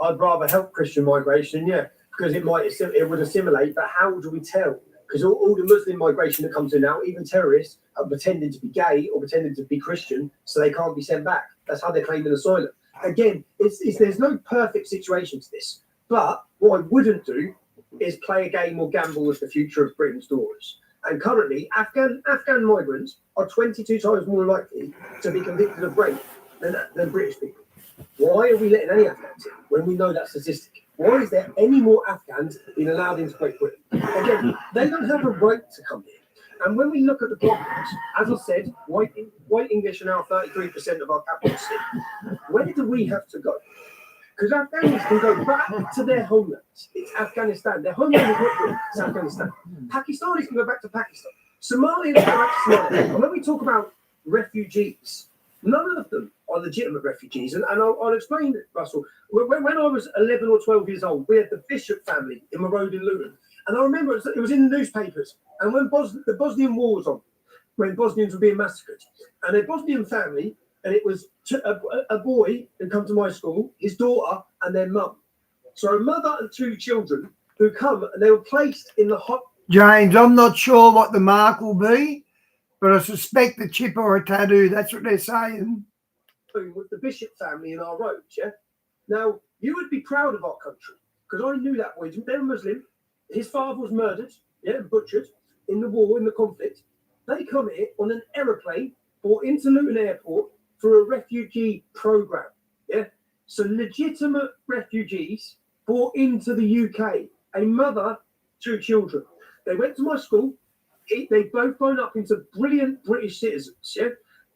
I'd rather help Christian migration, because it would assimilate. But how do we tell? Because all the Muslim migration that comes in now, even terrorists, are pretending to be gay or pretending to be Christian, so they can't be sent back. That's how they're claiming asylum. Again, there's no perfect situation to this. But what I wouldn't do is play a game or gamble with the future of Britain's daughters. And currently, Afghan migrants are 22 times more likely to be convicted of rape than British people. Why are we letting any Afghans in when we know that statistic? Why is there any more Afghans being allowed into Great Britain? Again, they don't have a right to come here. And when we look at the problems, as I said, white English are now 33% of our capital city. Where do we have to go? Because Afghanis can go back to their homelands. It's Afghanistan. Their homeland is not Britain, it's Afghanistan. Pakistanis can go back to Pakistan. Somalians can go back to Somalia. And when we talk about refugees, none of them are legitimate refugees. And I'll explain it, Russell. When I was 11 or 12 years old, we had the Bishop family in my road in Luton. And I remember it was in the newspapers. And when the Bosnian War was on, when Bosnians were being massacred, and a Bosnian family, and it was a boy who come to my school, his daughter, and their mum. So a mother and two children who come, and they were placed in the hot. James, I'm not sure what the mark will be, but I suspect a chip or a tattoo. That's what they're saying. With the Bishop family in our roads, yeah? Now, you would be proud of our country, because I knew that boy. They were Muslim. His father was murdered, and butchered in the war, in the conflict. They come here on an aeroplane brought into Luton Airport for a refugee program, yeah? So legitimate refugees brought into the UK, a mother, two children. They went to my school. They both grown up into brilliant British citizens, yeah?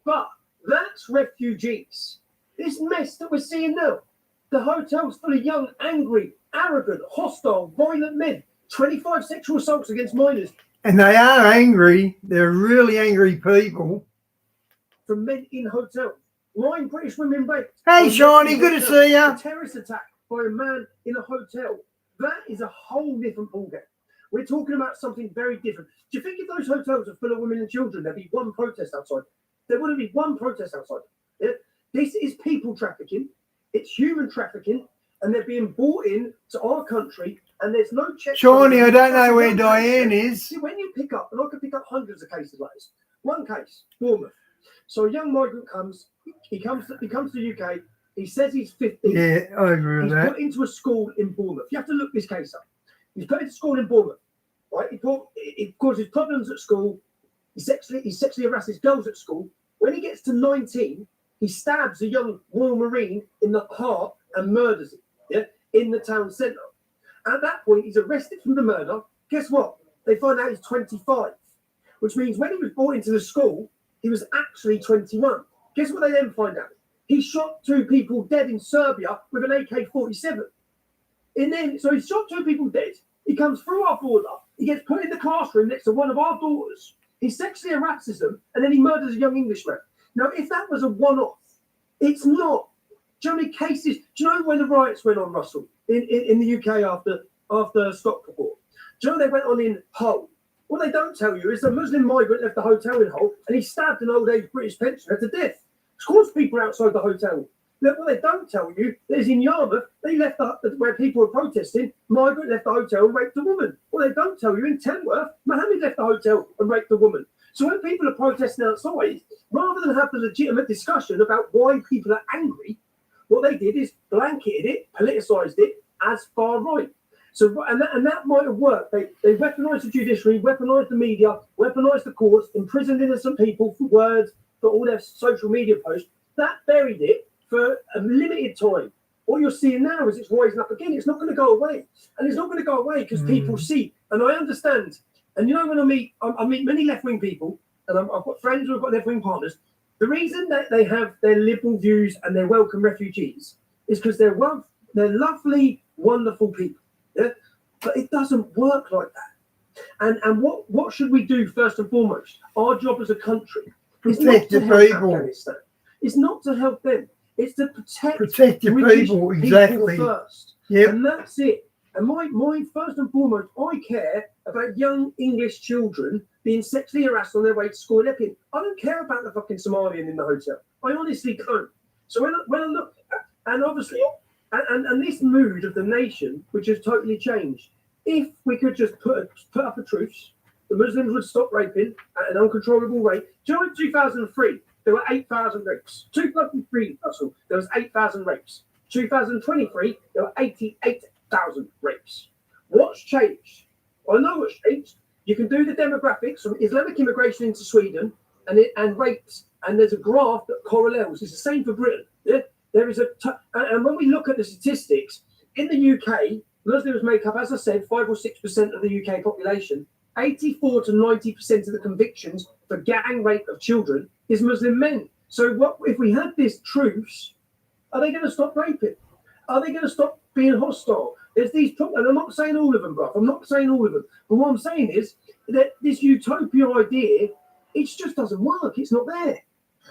But that's refugees. This mess that we're seeing now, the hotel's full of young, angry, arrogant, hostile, violent men, 25 sexual assaults against minors. And they are angry. They're really angry people. From men in hotels. 9 British women raped. Hey, Shawnee, good to see you. A terrorist attack by a man in a hotel. That is a whole different ballgame. We're talking about something very different. Do you think if those hotels are full of women and children, there'd be one protest outside? There wouldn't be one protest outside. Yeah? This is people trafficking. It's human trafficking. And they're being brought in to our country, and there's no check. Shawnee, I don't know where Diane is. See, when you pick up, and I can pick up hundreds of cases like this. One case, Bournemouth. So a young migrant comes. He comes to the UK. He says he's 15. Yeah, I agree with He's that. put into a school in Bournemouth. You have to look this case up. He's put into school in Bournemouth. Right? It causes problems at school. He sexually harasses girls at school. When he gets to 19, he stabs a young Royal Marine in the heart and murders him. Yeah, in the town centre. At that point, he's arrested for the murder. Guess what? They find out he's 25, which means when he was brought into the school, he was actually 21. Guess what they then find out? He shot 2 people dead in Serbia with an AK-47. And then, so he shot 2 people dead. He comes through our border. He gets put in the classroom next to one of our daughters. He sexually harasses them, and then he murders a young Englishman. Now, if that was a one-off, it's not. Do you know how many cases? Do you know when the riots went on, Russell, in the UK after Stockport? Do you know they went on in Hull? What they don't tell you is a Muslim migrant left the hotel in Hull and he stabbed an old age British pensioner to death. It's caused people outside the hotel. Look, what they don't tell you is in Yarmouth, they left where people were protesting, migrant left the hotel and raped a woman. What they don't tell you in Tenworth, Mohammed left the hotel and raped a woman. So when people are protesting outside, rather than have the legitimate discussion about why people are angry, what they did is blanketed it, politicised it as far right. So, and that might have worked. They weaponised the judiciary, weaponised the media, weaponised the courts, imprisoned innocent people for words, for all their social media posts. That buried it for a limited time. What you're seeing now is it's rising up again. It's not going to go away. And it's not going to go away because people see. And I understand. And you know, when I meet many left-wing people, and I've got friends who have got left-wing partners, the reason that they have their liberal views and they welcome refugees is because they're lovely, wonderful people. Yeah? But it doesn't work like that. And what should we do first and foremost? Our job as a country is not to help Afghanistan. It's not to help them. It's to protect the people, exactly. First. Yep. And that's it. And my first and foremost, I care about young English children being sexually harassed on their way to school. I don't care about the fucking Somalian in the hotel. I honestly don't. So when I look, and obviously, and this mood of the nation, which has totally changed, if we could just put up a truce, the Muslims would stop raping at an uncontrollable rate. Do you know in 2003, there were 8,000 rapes. 2003, Russell, there was 8,000 rapes. 2023, there were 88,000 rapes. What's changed? I know what's changed. You can do the demographics from Islamic immigration into Sweden and rapes, and there's a graph that correlates. It's the same for Britain. Yeah? There is and when we look at the statistics, in the UK, Muslims make up, as I said, 5 or 6% of the UK population. 84 to 90% of the convictions for gang rape of children is Muslim men. So what if we had these truths? Are they going to stop raping? Are they going to stop being hostile? There's these problems, and I'm not saying all of them, bruv. I'm not saying all of them. But what I'm saying is that this utopia idea, it just doesn't work. It's not there.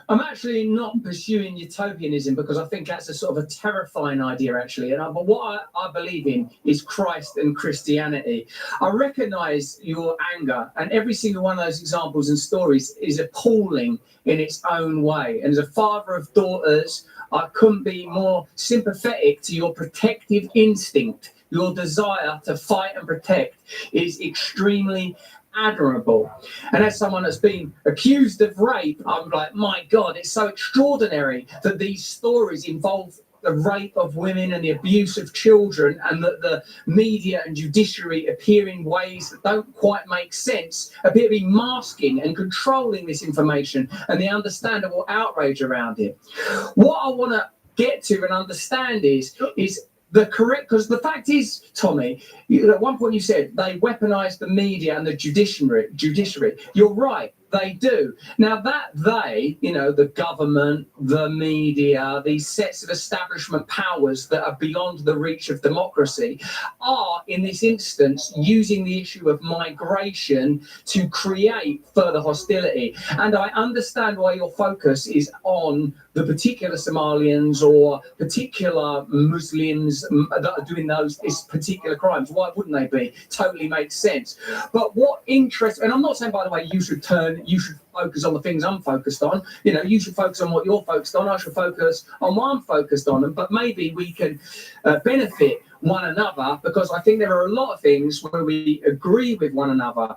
I'm actually not pursuing utopianism because I think that's a sort of a terrifying idea, actually. But what I believe in is Christ and Christianity. I recognise your anger, and every single one of those examples and stories is appalling in its own way. And as a father of daughters, I couldn't be more sympathetic to your protective instinct. Your desire to fight and protect is extremely admirable. And as someone that's been accused of rape, I'm like, my God, it's so extraordinary that these stories involve the rape of women and the abuse of children, and that the media and judiciary appear in ways that don't quite make sense, appear to be masking and controlling this information and the understandable outrage around it. What I want to get to and understand is the correct, because the fact is, Tommy, at one point you said they weaponise the media and the judiciary. You're right, they do. Now that they, the government, the media, these sets of establishment powers that are beyond the reach of democracy, are in this instance using the issue of migration to create further hostility. And I understand why your focus is on the particular Somalians or particular Muslims that are doing these particular crimes. Why wouldn't they be? Totally makes sense. But what interests, and I'm not saying, by the way, you should focus on the things I'm focused on. You should focus on what you're focused on. I should focus on what I'm focused on. But maybe we can benefit one another, because I think there are a lot of things where we agree with one another.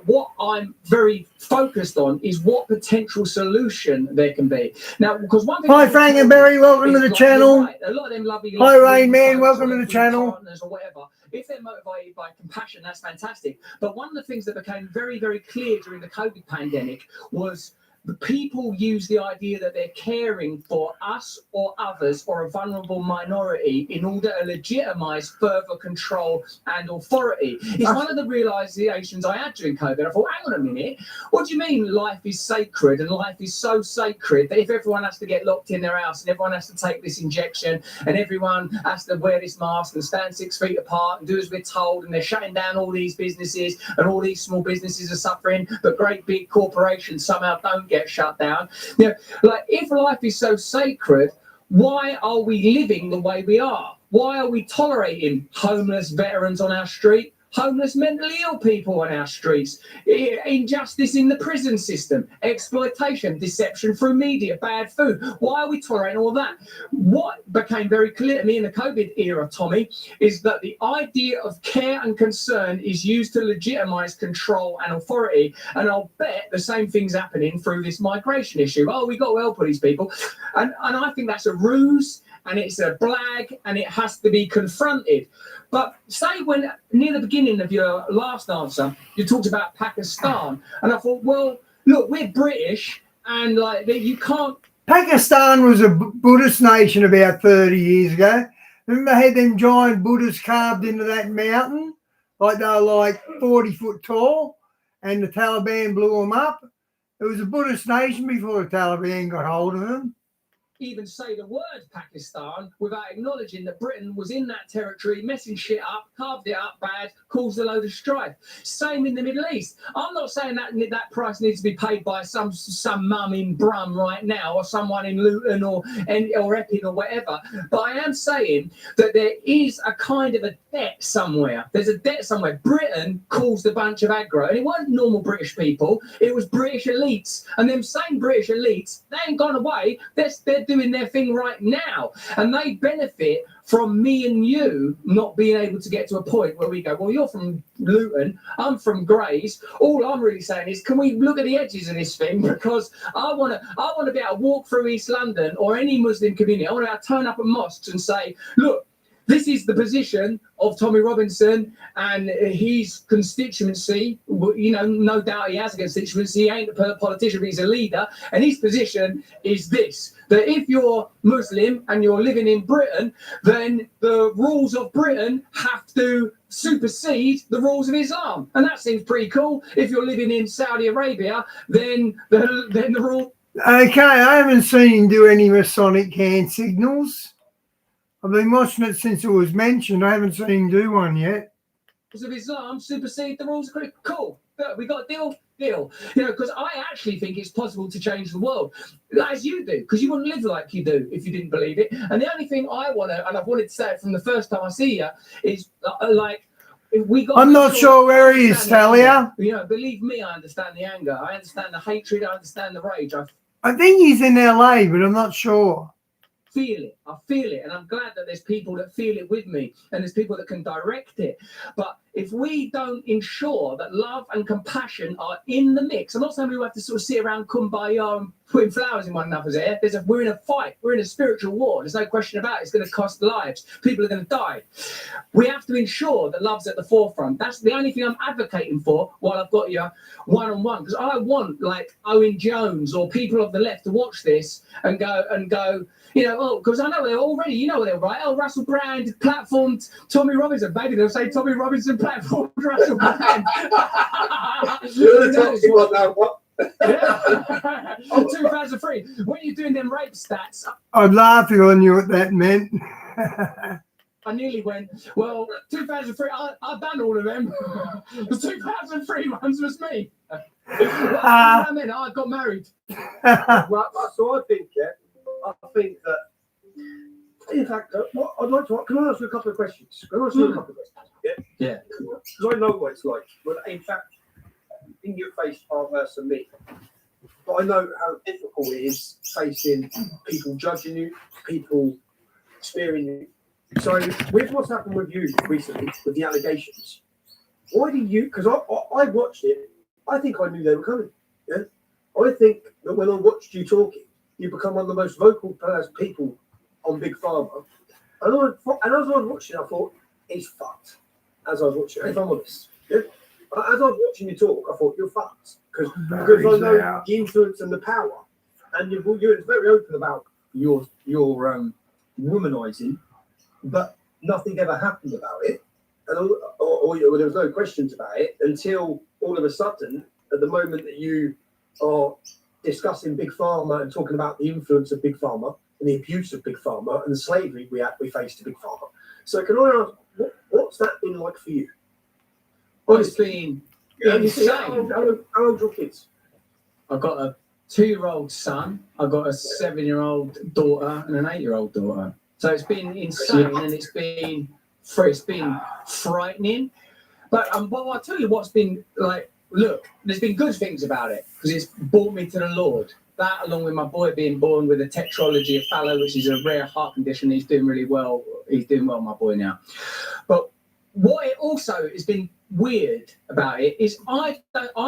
What I'm very focused on is what potential solution there can be. Now, because one thing. Hi, Frank and Barry, welcome to the channel. Right, a lot of them lovely. Hi, Rain Man, welcome to the channel. Partners or whatever. If they're motivated by compassion, that's fantastic. But one of the things that became very, very clear during the COVID pandemic was the people use the idea that they're caring for us or others or a vulnerable minority in order to legitimise further control and authority. It's one of the realisations I had during COVID. I thought, hang on a minute, what do you mean life is sacred, and life is so sacred that if everyone has to get locked in their house and everyone has to take this injection and everyone has to wear this mask and stand 6 feet apart and do as we're told, and they're shutting down all these businesses and all these small businesses are suffering, but great big corporations somehow don't get shut down. If life is so sacred, why are we living the way we are? Why are we tolerating homeless veterans on our street, homeless mentally ill people on our streets, injustice in the prison system, exploitation, deception through media, bad food? Why are we tolerating all that? What became very clear to me in the COVID era, Tommy, is that the idea of care and concern is used to legitimise control and authority. And I'll bet the same thing's happening through this migration issue. Oh, we got to help all these people. And I think that's a ruse, and it's a blag, and it has to be confronted. But say when near the beginning of your last answer, you talked about Pakistan, and I thought, well, look, we're British, and you can't. Pakistan was a Buddhist nation about 30 years ago. Remember they had them giant Buddhas carved into that mountain? They were 40 foot tall, and the Taliban blew them up. It was a Buddhist nation before the Taliban got hold of them. Even say the word Pakistan without acknowledging that Britain was in that territory, messing shit up, carved it up bad, caused a load of strife. Same in the Middle East. I'm not saying that price needs to be paid by some mum in Brum right now, or someone in Luton or Epping or whatever. But I am saying that there is a kind of a debt somewhere. There's a debt somewhere. Britain caused a bunch of aggro, and it wasn't normal British people. It was British elites, and them same British elites, they ain't gone away. They're doing their thing right now, and they benefit from me and you not being able to get to a point where we go, well, you're from Luton, I'm from Grays. All I'm really saying is, can we look at the edges of this thing? Because I want to be able to walk through East London or any Muslim community. I want to be able to turn up at mosques and say, look, this is the position of Tommy Robinson and his constituency. No doubt he has a constituency. He ain't a politician, but he's a leader. And his position is this, that if you're Muslim and you're living in Britain, then the rules of Britain have to supersede the rules of Islam. And that seems pretty cool. If you're living in Saudi Arabia, then the rule... Okay, I haven't seen him do any Masonic hand signals. I've been watching it since it was mentioned. I haven't seen him do one yet. Rules of Islam supersede the rules of Christ. Cool. We got a deal. Because I actually think it's possible to change the world, as you do, because you wouldn't live like you do if you didn't believe it. And the only thing I want to, and I've wanted to say it from the first time I see you, is we got. I'm not sure where he is, Talia. Believe me, I understand the anger. I understand the hatred. I understand the rage. I think he's in LA, but I'm not sure. I feel it, and I'm glad that there's people that feel it with me, and there's people that can direct it. But if we don't ensure that love and compassion are in the mix, I'm not saying we have to sort of sit around kumbaya and putting flowers in one another's hair. We're in a fight. We're in a spiritual war. There's no question about it. It's going to cost lives. People are going to die. We have to ensure that love's at the forefront. That's the only thing I'm advocating for while I've got you one-on-one. Because I want, like, Owen Jones or people of the left to watch this and go, because I know they're already, they're right. Oh, Russel Brand platformed Tommy Robinson. Maybe they'll say Tommy Robinson platformed Russell Brand. You're the toxic one now, what? Yeah. 2003. When you're doing them rape stats, I'm laughing on you what that meant. I nearly went, well, 2003, I've done all of them. The 2003 ones was me. I got married. So I think that, in fact, what I'd like to, can I ask you a couple of questions? Yeah. Because I know what it's like. But in fact, in your face are worse than me. But I know how difficult it is facing people judging you, people spearing you. So with what's happened with you recently, with the allegations, why do you, because I watched it, I think I knew they were coming. Yeah. I think that when I watched you talking, you become one of the most vocal people on Big Pharma. And as I was watching, I thought, he's fucked. As I was watching, if I'm honest. Yeah? As I was watching you talk, I thought, you're fucked. Because I know the influence and the power. And you're very open about your womanizing, but nothing ever happened about it. And or there was no questions about it until all of a sudden, at the moment that you are discussing Big Pharma and talking about the influence of Big Pharma and the abuse of Big Pharma and the slavery we faced to Big Pharma. So can I ask, what's that been like for you? Well, it's been insane. How old your kids? I've got a 2-year-old son, I've got a 7-year-old daughter and an 8-year-old daughter. So it's been insane and it's been frightening. But I'll tell you what's been like, look, there's been good things about it because it's brought me to the Lord. That, along with my boy being born with a tetralogy of fallow, which is a rare heart condition, he's doing really well. He's doing well, my boy, now. But what it also has been weird about it is I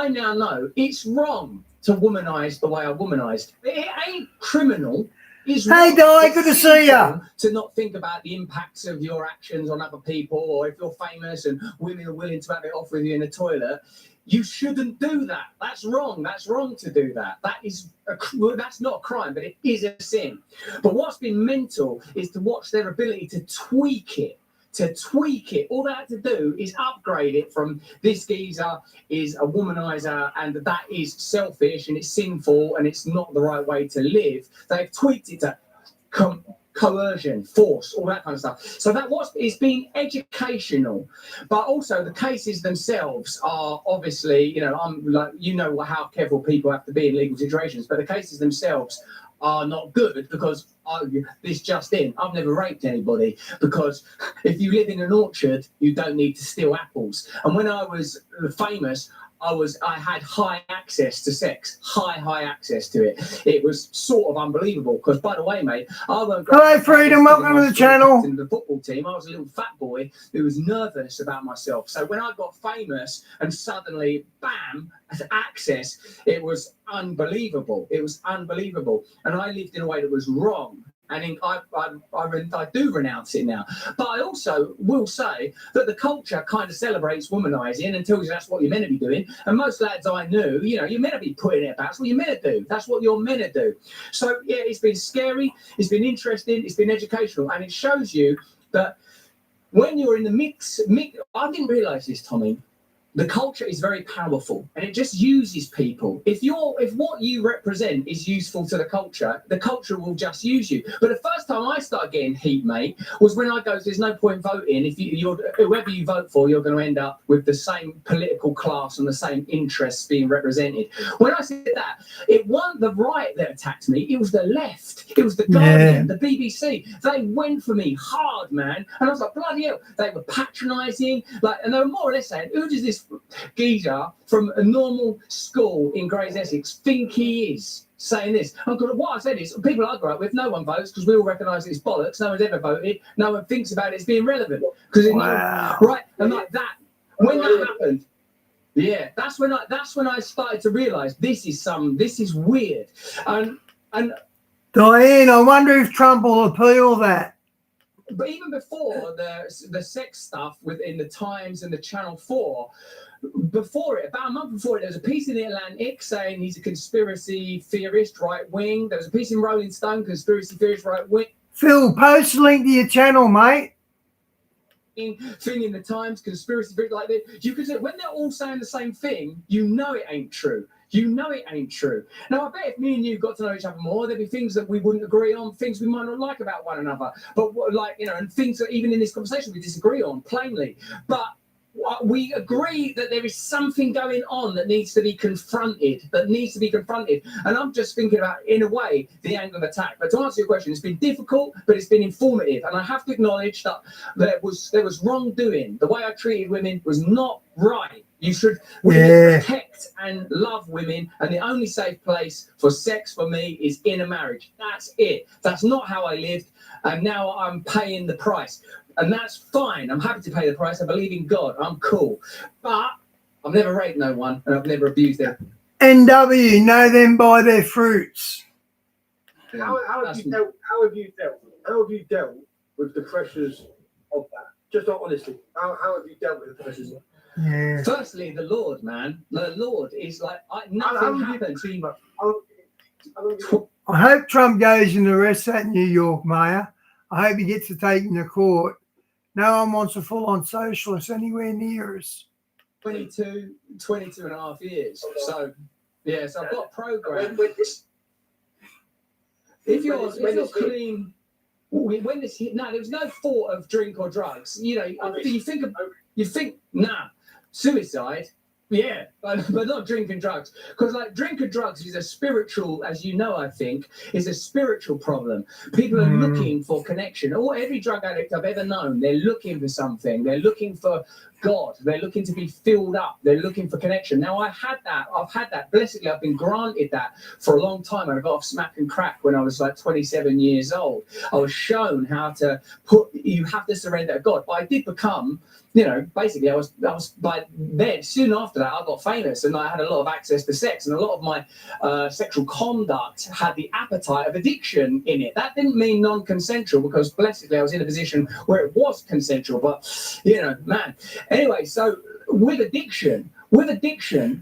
now know it's wrong to womanize the way I womanized. It ain't criminal. Hey, Di, good to see you. To not think about the impacts of your actions on other people, or if you're famous and women are willing to have it off with you in a toilet, you shouldn't do that. That's wrong. That's wrong to do that. That's not a crime, but it is a sin. But what's been mental is to watch their ability to tweak it. All they had to do is upgrade it from this geezer is a womanizer and that is selfish and it's sinful and it's not the right way to live. They've tweaked it to coercion, force, all that kind of stuff. So it's been educational, but also the cases themselves are obviously, I'm like, how careful people have to be in legal situations, but the cases themselves are not good because this just in, I've never raped anybody, because if you live in an orchard, you don't need to steal apples. And when I was famous, I had high access to sex, high access to it. It was sort of unbelievable because, by the way, mate, I won't go. Hello, Freedom. Welcome to the channel. In the football team, I was a little fat boy who was nervous about myself. So when I got famous and suddenly, bam, access, it was unbelievable. And I lived in a way that was wrong. And I do renounce it now. But I also will say that the culture kind of celebrates womanizing and tells you that's what you're meant to be doing. And most lads I knew, you're meant to be putting it about. That's what you're meant to do. That's what you're meant to do. So, yeah, it's been scary. It's been interesting. It's been educational. And it shows you that when you're in the mix, I didn't realize this, Tommy. The culture is very powerful, and it just uses people. If what you represent is useful to the culture will just use you. But the first time I started getting heat, mate, was when I go, there's no point voting. If whoever you vote for, you're going to end up with the same political class and the same interests being represented. When I said that, it wasn't the right that attacked me. It was the left. It was the Guardian, the BBC. They went for me hard, man. And I was like, bloody hell. They were patronising, and they were more or less saying, who does this geezer from a normal school in Grays Essex think he is saying this? What I said is, people I grew up with, no one votes because we all recognise it's bollocks. No one's ever voted. No one thinks about it as being relevant because right, and like that. When that happened, yeah, that's when I started to realise this is weird. And Diane, I wonder if Trump will appeal that. But even before the sex stuff within the Times and the Channel 4, about a month before it, there was a piece in the Atlantic saying he's a conspiracy theorist, right wing. There was a piece in Rolling Stone, conspiracy theorist, right wing. Phil, post link to your channel, mate. Thing in the Times, conspiracy theorist, like that. You could say when they're all saying the same thing, it ain't true. It ain't true. Now, I bet if me and you got to know each other more, there'd be things that we wouldn't agree on, things we might not like about one another. But and things that even in this conversation we disagree on plainly. But we agree that there is something going on that needs to be confronted. And I'm just thinking about, in a way, the angle of attack. But to answer your question, it's been difficult, but it's been informative. And I have to acknowledge that there was wrongdoing. The way I treated women was not right. You should protect and love women, and the only safe place for sex for me is in a marriage. That's it. That's not how I lived, and now I'm paying the price. And that's fine. I'm happy to pay the price. I believe in God. I'm cool. But I've never raped no one, and I've never abused them. NW, know them by their fruits. How have you dealt with the pressures of that? Just honestly, how have you dealt with the pressures of that? Yeah. Firstly, the Lord, man. The Lord is like, nothing happened to me. I hope Trump goes and arrests that New York mayor. I hope he gets to take him to court. No one wants a full-on socialist anywhere near us. 22 and a half years. So, yeah, so I've got programs. If you're clean, when this hit, there was no thought of drink or drugs. You think, suicide. Yeah, but not drinking drugs. Because drinking drugs is a spiritual, as you know, I think, is a spiritual problem. People are looking for connection. Every drug addict I've ever known, they're looking for something. They're looking for God. They're looking to be filled up. They're looking for connection. Now, I've had that. Blessedly, I've been granted that for a long time. I got off smack and crack when I was 27 years old. I was shown how to you have to surrender to God. But I did become, basically I was by then, soon after that, I got famous and I had a lot of access to sex, and a lot of my sexual conduct had the appetite of addiction in it. That didn't mean non-consensual, because blessedly I was in a position where it was consensual, but man. Anyway, so with addiction to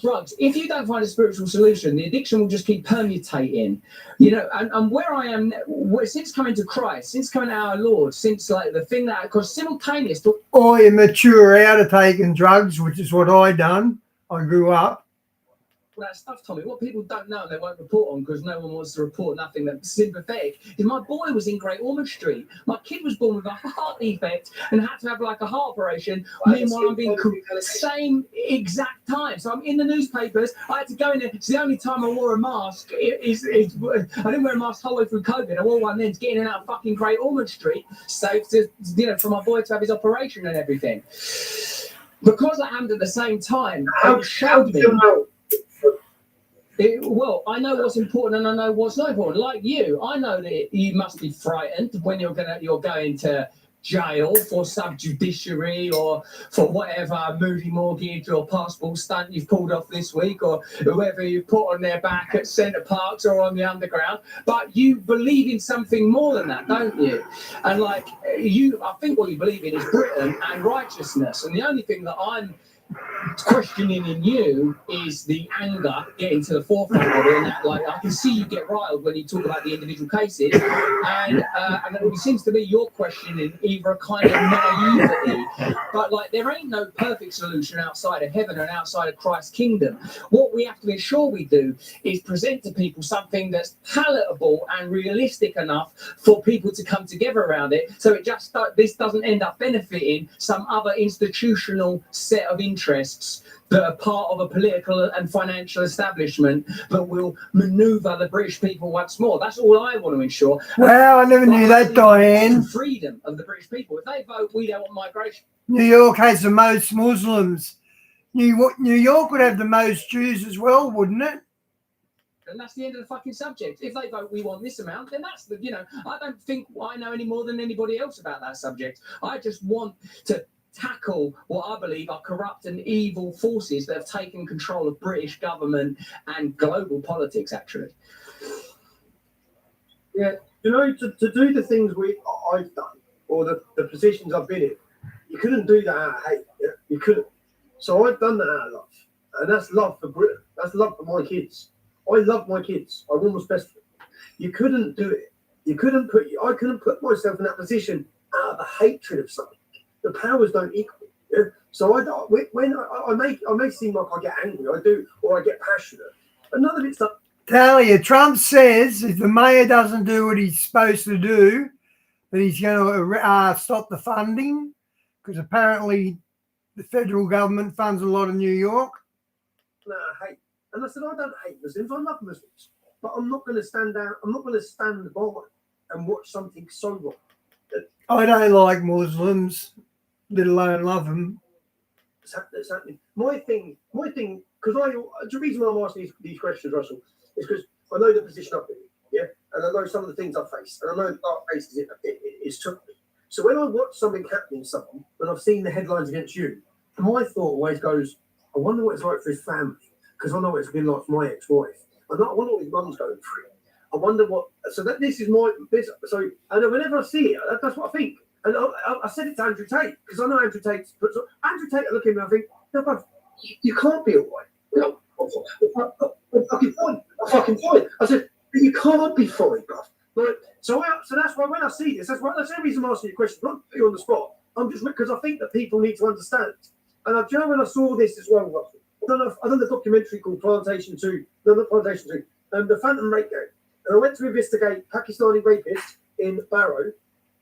drugs, if you don't find a spiritual solution, the addiction will just keep permutating, and where I am since coming to Christ, since coming to our Lord, since the thing that, because simultaneous, or you mature out of taking drugs, which is what I done. I grew up. That stuff, Tommy, what people don't know and they won't report on because no one wants to report nothing that's sympathetic, is my boy was in Great Ormond Street. My kid was born with a heart defect and had to have a heart operation. Meanwhile, I'm being same exact time. So I'm in the newspapers. I had to go in there. It's the only time I wore a mask. I didn't wear a mask the whole way through COVID. I wore one then to get in and out of fucking Great Ormond Street, safe to, for my boy to have his operation and everything. Because that happened at the same time, it showed me. I know what's important and I know what's not important. Like you, I know that you must be frightened when you're going to jail for subjudiciary or for whatever movie mortgage or passport stunt you've pulled off this week, or whoever you put on their back at Centre Parks or on the Underground. But you believe in something more than that, don't you? And like I think what you believe in is Britain and righteousness. And the only thing that I'm questioning in you is the anger getting to the forefront of it, and that, like, I can see you get riled when you talk about the individual cases, and it seems to me you're questioning either a kind of naivety, but like there ain't no perfect solution outside of heaven and outside of Christ's kingdom. What we have to ensure we do is present to people something that's palatable and realistic enough for people to come together around it, so it just this doesn't end up benefiting some other institutional set of interests that are part of a political and financial establishment that will manoeuvre the British people once more. That's all I want to ensure. Well, I never knew that, Diane. Freedom of the British people. If they vote, we don't want migration. New York has the most Muslims. New York would have the most Jews as well, wouldn't it? And that's the end of the fucking subject. If they vote, we want this amount, then that's the, I don't think I know any more than anybody else about that subject. I just want to tackle what I believe are corrupt and evil forces that have taken control of British government and global politics, actually. Yeah, to do the things I've done, or the positions I've been in, you couldn't do that out of hate. Yeah? You couldn't. So I've done that out of love. And that's love for Britain. That's love for my kids. I love my kids. I want what's best for them. You couldn't do it. I couldn't put myself in that position out of the hatred of something. The powers don't equal. Yeah? So when I may seem like I get angry, I do, or I get passionate. But none of it's like. Tell you, Trump says if the mayor doesn't do what he's supposed to do, that he's going to stop the funding, because apparently the federal government funds a lot of New York. No, I hate. And I said, I don't hate Muslims. I love Muslims. But I'm not going to stand down. I'm not going to stand by and watch something so wrong. I don't like Muslims, let alone love them. It's happening. My thing, because the reason why I'm asking these questions, Russell, is because I know the position I've been in, yeah, and I know some of the things I've faced, and I know the dark places it's took me. So when I watch something happening to someone, when I've seen the headlines against you, my thought always goes, I wonder what it's like for his family, because I know what it's been like for my ex-wife. I wonder what his mum's going through. I wonder what. So that this is my this. So and whenever I see it, that's what I think. And I said it to Andrew Tate, because I know Andrew Tate. So Andrew Tate, I look at him and I think, no, bro, you can't be all right. I'm fucking fine. I said, but you can't be fine, bro. Like, so that's why when I see this, that's the reason I'm asking you a question. Not put you on the spot. I'm just because I think that people need to understand. And when I saw this as well, Russell, I done the documentary called Plantation 2, not Plantation 2, the Phantom Rape Gang. And I went to investigate Pakistani rapists in Barrow,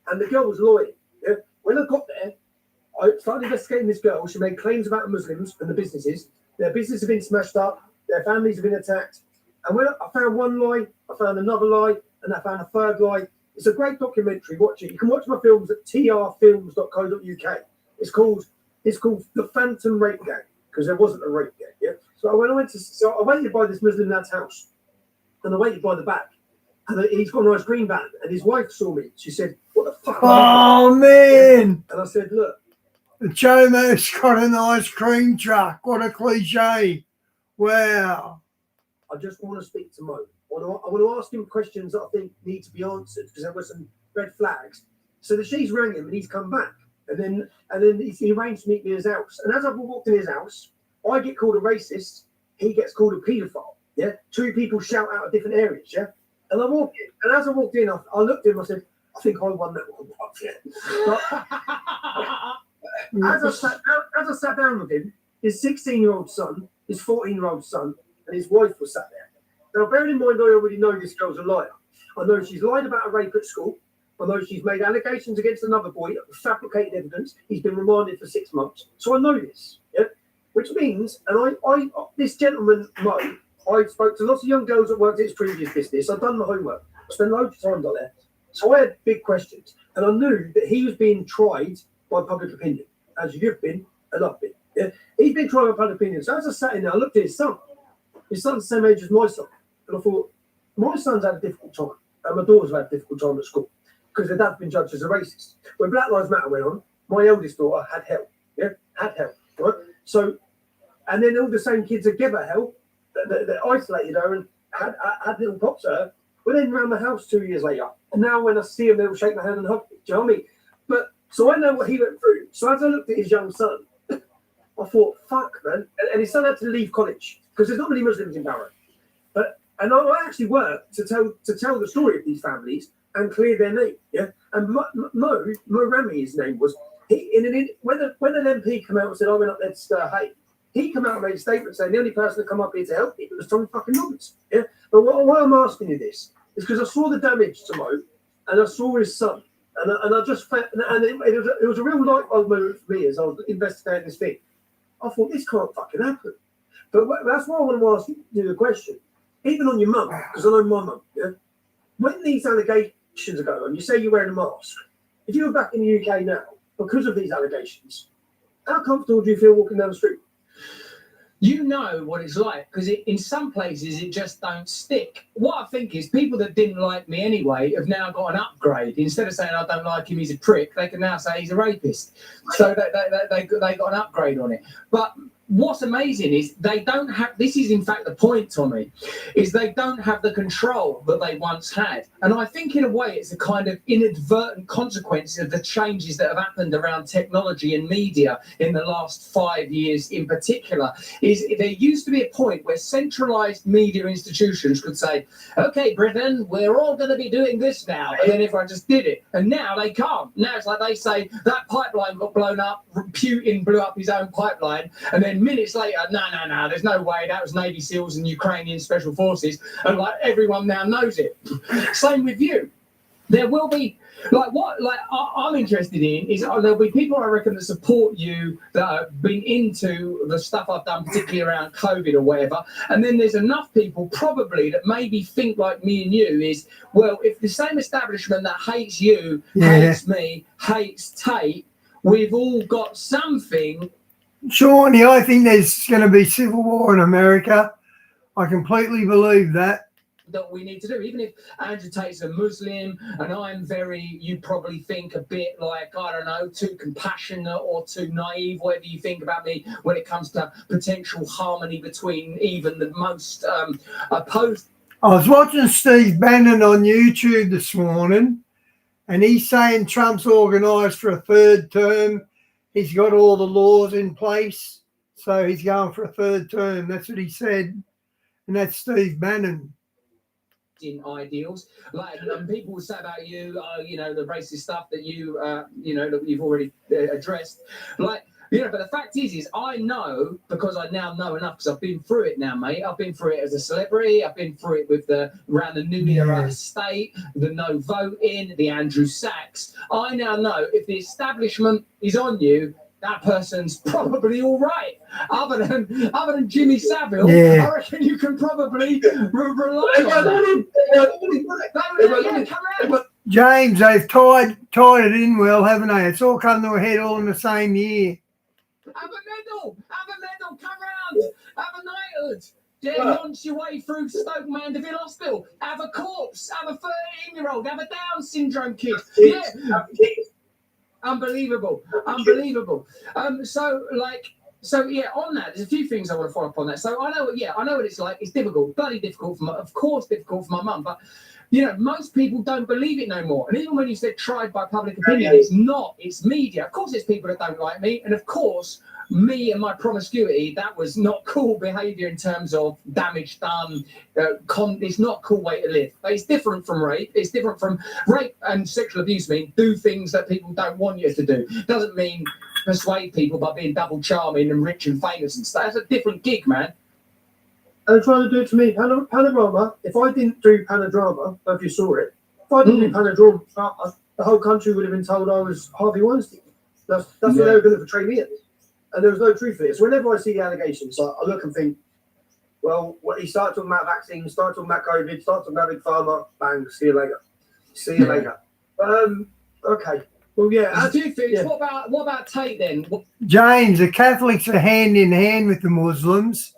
and the girl was loyal. Yeah? When I got there, I started investigating this girl. She made claims about Muslims and the businesses. Their businesses have been smashed up. Their families have been attacked. And when I found one lie, I found another lie, and I found a third lie. It's a great documentary. Watch it. You can watch my films at trfilms.co.uk. It's called The Phantom Rape Gang, because there wasn't a rape gang. Yeah. So I waited by this Muslim lad's house, and I waited by the back, and he's got a nice green van, and his wife saw me. She said, "What the fuck?" Oh man! And I said, "Look, the Chomo's got an ice cream truck. What a cliche! Wow." I just want to speak to Mo. I want to ask him questions that I think need to be answered, because there were some red flags. So the she's rang him and he's come back. And then he arranged to meet me at his house. And as I've walked in his house, I get called a racist. He gets called a paedophile. Yeah. Two people shout out of different areas. Yeah. And I walk in. And as I walked in, I looked at him. I said, I think I won that one. Yeah. As I sat down with him, his 16-year-old son, his 14-year-old son, and his wife were sat there. Now, bearing in mind, I already know this girl's a liar. I know she's lied about a rape at school. I know she's made allegations against another boy with fabricated evidence. He's been remanded for 6 months. So I know this. Yeah. Which means, and I this gentleman, Mo, I spoke to lots of young girls that worked at his previous business. I've done my homework. I spent loads of time out there. So I had big questions. And I knew that he was being tried by public opinion, as you've been and I've been. Yeah. He's been tried by public opinion. So as I sat in there, I looked at his son. His son's the same age as my son. And I thought, my son's had a difficult time. And my daughter's had a difficult time at school. because their dad's been judged as a racist. When Black Lives Matter went on, my eldest daughter had help. Yeah, had help. Right. So, and then all the same kids that gave her help, that isolated her and had little pops at her, were then around the house 2 years later. And now when I see them, they'll shake my hand and hug me. Do you know what I mean? But so I know what he went through. So as I looked at his young son, I thought, fuck, man. And his son had to leave college because there's not many Muslims in Barrow. And I actually worked to tell the story of these families and clear their name. Yeah. And Mo Rami, his name was. When an MP came out and said, I went up there to stir hate, he came out and made a statement saying the only person that come up here to help me was Tom fucking Roberts. Yeah. But why I'm asking you this is because I saw the damage to Mo and I saw his son. And I just felt, and it was a real light bulb moment for me as I was investigating this thing. I thought, this can't fucking happen. But that's why I want to ask you the question. Even on your mum, because I know my mum, yeah? When these allegations are going on, you say you're wearing a mask. If you were back in the UK now, because of these allegations, how comfortable do you feel walking down the street? You know what it's like, because in some places it just don't stick. What I think is people that didn't like me anyway have now got an upgrade. Instead of saying I don't like him, he's a prick, they can now say he's a rapist. So they got an upgrade on it. But what's amazing is they don't have, this is in fact the point, Tommy, is they don't have the control that they once had. And I think in a way it's a kind of inadvertent consequence of the changes that have happened around technology and media in the last 5 years in particular. Is there used to be a point where centralized media institutions could say, okay, Britain, we're all going to be doing this now. And then everyone just did it. And now they can't. Now it's like they say that pipeline got blown up, Putin blew up his own pipeline, and then minutes later, no, there's no way, that was Navy SEALs and Ukrainian special forces, and like everyone now knows it. Same with you. There will be I'm interested in is there'll be people I reckon that support you that have been into the stuff I've done, particularly around COVID or whatever, and then there's enough people probably that maybe think like me and you is, well, if the same establishment that hates you, hates me, hates Tate, we've all got something. Shawnee, I think there's going to be civil war in America. I completely believe that we need to do, even if Andrew Tate's a Muslim and I'm you probably think a bit like, I don't know, too compassionate or too naive, whatever you think about me when it comes to potential harmony between even the most opposed. I was watching Steve Bannon on YouTube this morning and he's saying Trump's organised for a third term. He's got all the laws in place, so he's going for a third term. That's what he said, and that's Steve Bannon. In ideals, like people will say about you, the racist stuff that that you've already addressed, but the fact is I know, because I now know enough, because I've been through it now, mate. I've been through it as a celebrity. I've been through it with around the New Era state, the no voting, the Andrew Sachs. I now know if the establishment is on you, that person's probably all right. Other than Jimmy Savile, I reckon you can probably rely on that. James, they've tied it in well, haven't they? It's all come to a head all in the same year. Have a medal, come round, have a knighthood. Launch your way through Stoke Mandeville Hospital. Have a corpse, have a 13-year-old, have a Down syndrome kid. Unbelievable. On that, there's a few things I want to follow up on that. So I know what it's like. It's difficult, bloody difficult difficult for my mum. But most people don't believe it no more. And even when you said tried by public opinion, it's not. It's media. Of course, it's people that don't like me, and of course, me and my promiscuity. That was not cool behaviour in terms of damage done. It's not a cool way to live. But it's different from rape. It's different from rape and sexual abuse. Do things that people don't want you to do. Doesn't mean persuade people by being double charming and rich and famous and stuff. That's a different gig, man. And trying to do it to me, Panorama. If I didn't do Panodrama, if you saw it, if I didn't do Panodrama, the whole country would have been told I was Harvey Weinstein. That's what they were going to portray me as. And there was no truth in it. So whenever I see the allegations, I look and think, well, he started talking about vaccines, started talking about COVID, started talking about Big Pharma, bang, see you later. Okay. Well, yeah. Do you think? Yeah. What about Tate then? James, the Catholics are hand in hand with the Muslims.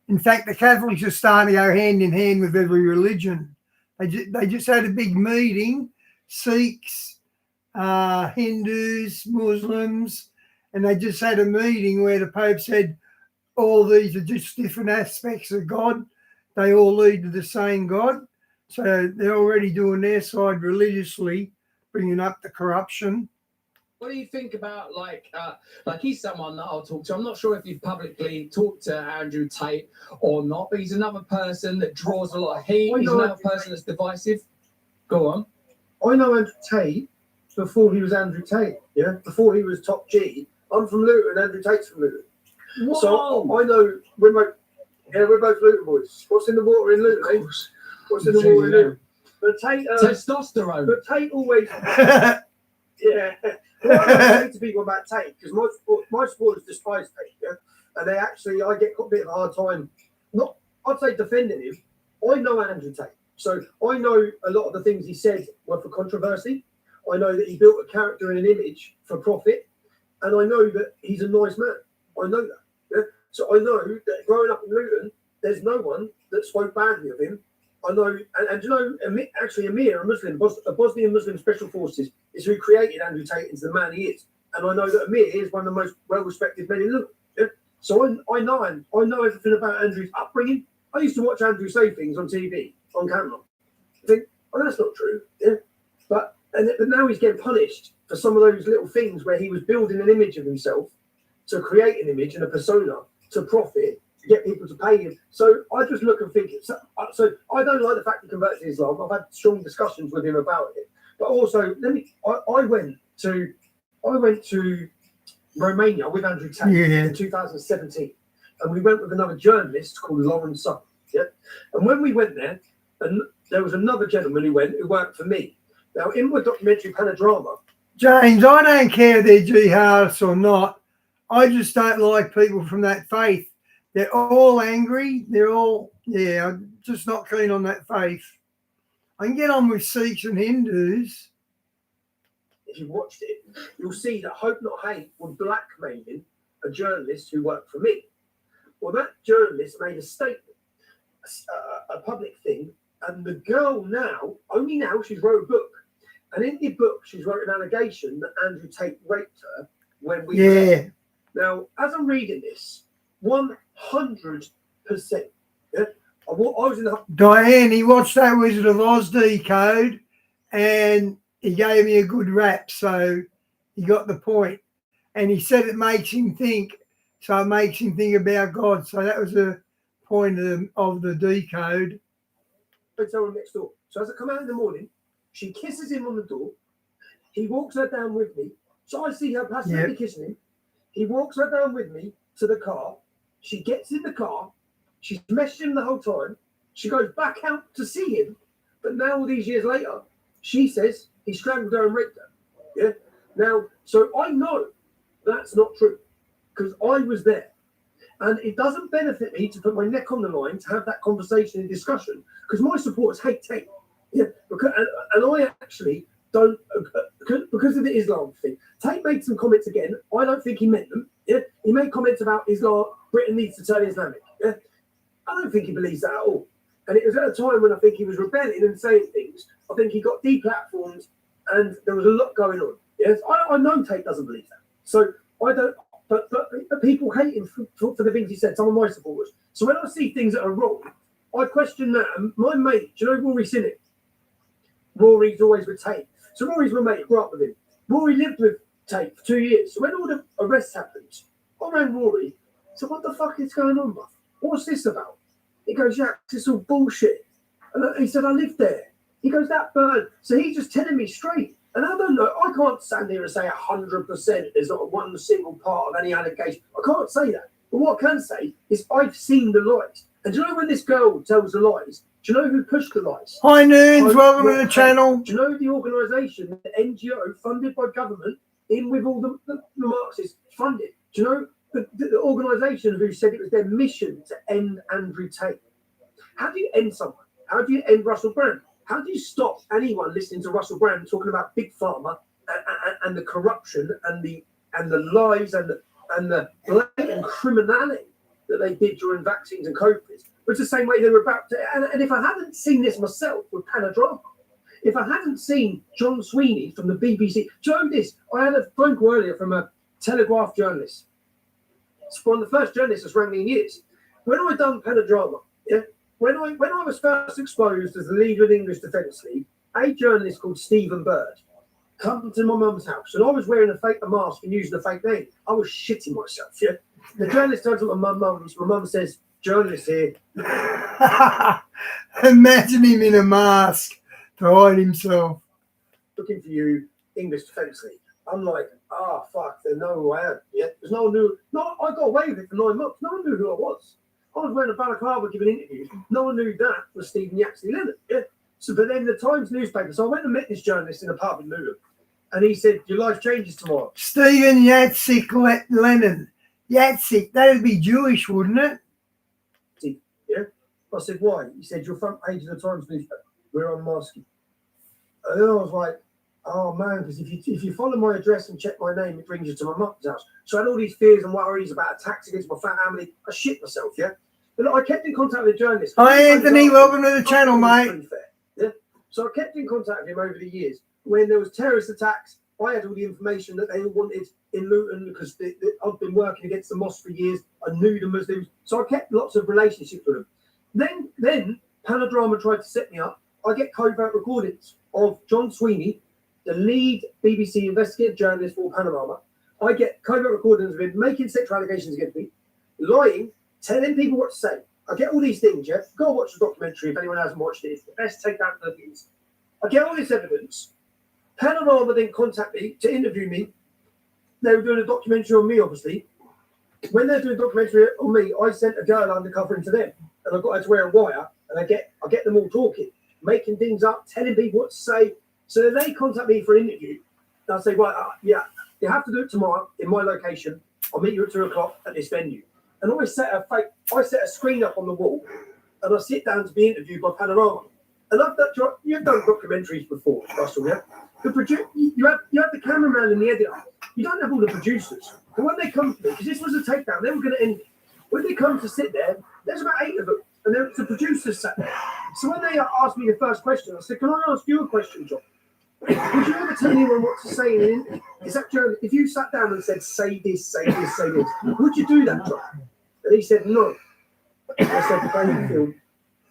In fact, the Catholics are starting to go hand in hand with every religion. They just had a big meeting Sikhs, Hindus, Muslims, and they just had a meeting where the Pope said all these are just different aspects of God. They all lead to the same God. So they're already doing their side religiously, bringing up the corruption. What do you think about like he's someone that I'll talk to? I'm not sure if you've publicly talked to Andrew Tate or not, but he's another person that draws a lot of heat. He's another person that's divisive. Go on. I know Andrew Tate before he was Andrew Tate. Yeah, before he was top G. I'm from Luton. Andrew Tate's from Luton. Whoa. So I know we're both Luton boys. What's in the water in Luton? Eh? What's in the water in Luton? But Tate, testosterone. But Tate always, yeah. Well, I say to people about Tate because my supporters despise Tate, yeah, and I get a bit of a hard time. I'd say defending him. I know Andrew Tate, so I know a lot of the things he said were for controversy. I know that he built a character and an image for profit, and I know that he's a nice man. I know that. Yeah? So I know that growing up in Luton, there's no one that spoke badly of him. I know, and you know, Amir, a Bosnian Muslim special forces, is who created Andrew Tate into the man he is. And I know that Amir is one of the most well-respected men in Luton. Yeah? So I know him. I know everything about Andrew's upbringing. I used to watch Andrew say things on TV, on camera. I think, oh, that's not true. Yeah? But now he's getting punished for some of those little things where he was building an image of himself to create an image and a persona to profit, to get people to pay him. So I just look and think, so I don't like the fact he converted to Islam. I've had strong discussions with him about it. But also, I went to Romania with Andrew Tate in 2017. And we went with another journalist called Lauren Sutton. Yeah? And when we went there, and there was another gentleman who worked for me. Now, in my documentary Panodrama, James, I don't care if they're jihadists or not. I just don't like people from that faith. They're all angry. They're all, I'm just not keen on that faith. I can get on with Sikhs and Hindus. If you watched it, you'll see that Hope Not Hate were blackmailing a journalist who worked for me. Well, that journalist made a statement, a public thing, and the girl only now, she's wrote a book. And in the book, she's wrote an allegation that Andrew Tate raped her when we were there. Now, as I'm reading this, 100%. Yeah, I was in the... Diane, he watched that Wizard of Oz decode and he gave me a good rap, so he got the point. And he said it makes him think, so it makes him think about God. So that was the point of the decode. Hotel next door. So as I come out in the morning, she kisses him on the door. He walks her down with me. So I see her passively kissing him. He walks her down with me to the car. She gets in the car. She's messaged him the whole time. She goes back out to see him. But now, all these years later, she says he strangled her and raped her. Yeah. Now, so I know that's not true because I was there. And it doesn't benefit me to put my neck on the line to have that conversation and discussion because my supporters hate Tate. Yeah, and I actually don't, because of the Islam thing. Tate made some comments again. I don't think he meant them. Yeah, he made comments about Islam. Britain needs to turn Islamic. Yeah, I don't think he believes that at all. And it was at a time when I think he was rebelling and saying things. I think he got deplatformed, and there was a lot going on. Yes, I know Tate doesn't believe that. So I don't. But people hate him for the things he said. Some of my supporters. So when I see things that are wrong, I question that. And my mate, do you know Rory Sinnock? Rory's always with Tate. So Rory's my mate, grew up with him. Rory lived with Tate for 2 years. So when all the arrests happened, I rang Rory. So what the fuck is going on, bruv? What's this about? He goes, yeah, it's all bullshit. And he said, I lived there. He goes, that bird. So he's just telling me straight. And I don't know. I can't stand here and say 100% there's not one single part of any allegation. I can't say that. But what I can say is I've seen the lies. And do you know when this girl tells the lies? Do you know who pushed the lies? Hi, Noons. Welcome to the channel. Do you know the organisation, the NGO funded by government, in with all the Marxists funded? Do you know the organisation who said it was their mission to end Andrew Tate? How do you end someone? How do you end Russel Brand? How do you stop anyone listening to Russell Brand talking about big pharma and the corruption and the lies and the blatant criminality that they did during vaccines and COVID? It's the same way they were about to. And if I hadn't seen this myself with Panodrama, If I hadn't seen John Sweeney from the BBC, do you know this? I had a phone call earlier from a Telegraph journalist. It's one of the first journalists that's rang me in years. When I done Panadrama, yeah, when I was first exposed as the leader of the English Defence League, a journalist called Stephen Bird come to my mum's house, and I was wearing a mask and using a fake name. I was shitting myself. Yeah, the journalist turns up to my mum's. My mum says, "Journalist here." Imagine him in a mask to hide himself. Looking for you, English Defence League. I'm like, fuck, they know who I am. Yeah, because no one knew. No, I got away with it for 9 months. No one knew who I was. I was wearing a balaclava giving interviews. No one knew that was Stephen Yaxley Leonard. Yeah. So, but then the Times newspaper. So I went and met this journalist in a pub in Luton, and he said, "Your life changes tomorrow." Stephen Yaxley Leonard. Yaxley, that would be Jewish, wouldn't it? Yeah. I said, "Why?" He said, "You're front page of the Times newspaper. We're unmasking." And then I was like, "Oh man, because if you follow my address and check my name, it brings you to my mum's house." So I had all these fears and worries about attacks against my family. I shit myself, yeah. But I kept in contact with the journalist. Hi Anthony, welcome to the channel, mate. Yeah. So I kept in contact with him over the years. When there was terrorist attacks, I had all the information that they all wanted in Luton because I've been working against the mosque for years. I knew the Muslims, so I kept lots of relationships with them. Then Panadrama tried to set me up. I get covert recordings of John Sweeney, the lead BBC investigative journalist for Panorama. I get covert recordings of him making sexual allegations against me, lying, telling people what to say. I get all these things, yeah? Go and watch the documentary if anyone hasn't watched it. It's the best takedown of the news. I get all this evidence. Panorama then contact me to interview me. They were doing a documentary on me, obviously. When they're doing a documentary on me, I sent a girl undercover into them. And I got her to wear a wire. And I get them all talking, making things up, telling people what to say. So they contact me for an interview. And I say, right, yeah, you have to do it tomorrow in my location. I'll meet you at 2 o'clock at this venue. And I set a screen up on the wall, and I sit down to be interviewed by Panorama. And you've done documentaries before, Russell, yeah? You have the cameraman and the editor. You don't have all the producers. And when they come to me, because this was a takedown, they were going to end it. When they come to sit there, there's about 8 of them, and the producers sat there. So when they asked me the first question, I said, "Can I ask you a question, John? Would you ever tell anyone what to say in an interview? Is that true? If you sat down and said, say this, say this, say this, would you do that, John?" And he said, "No." I said, "Thank you."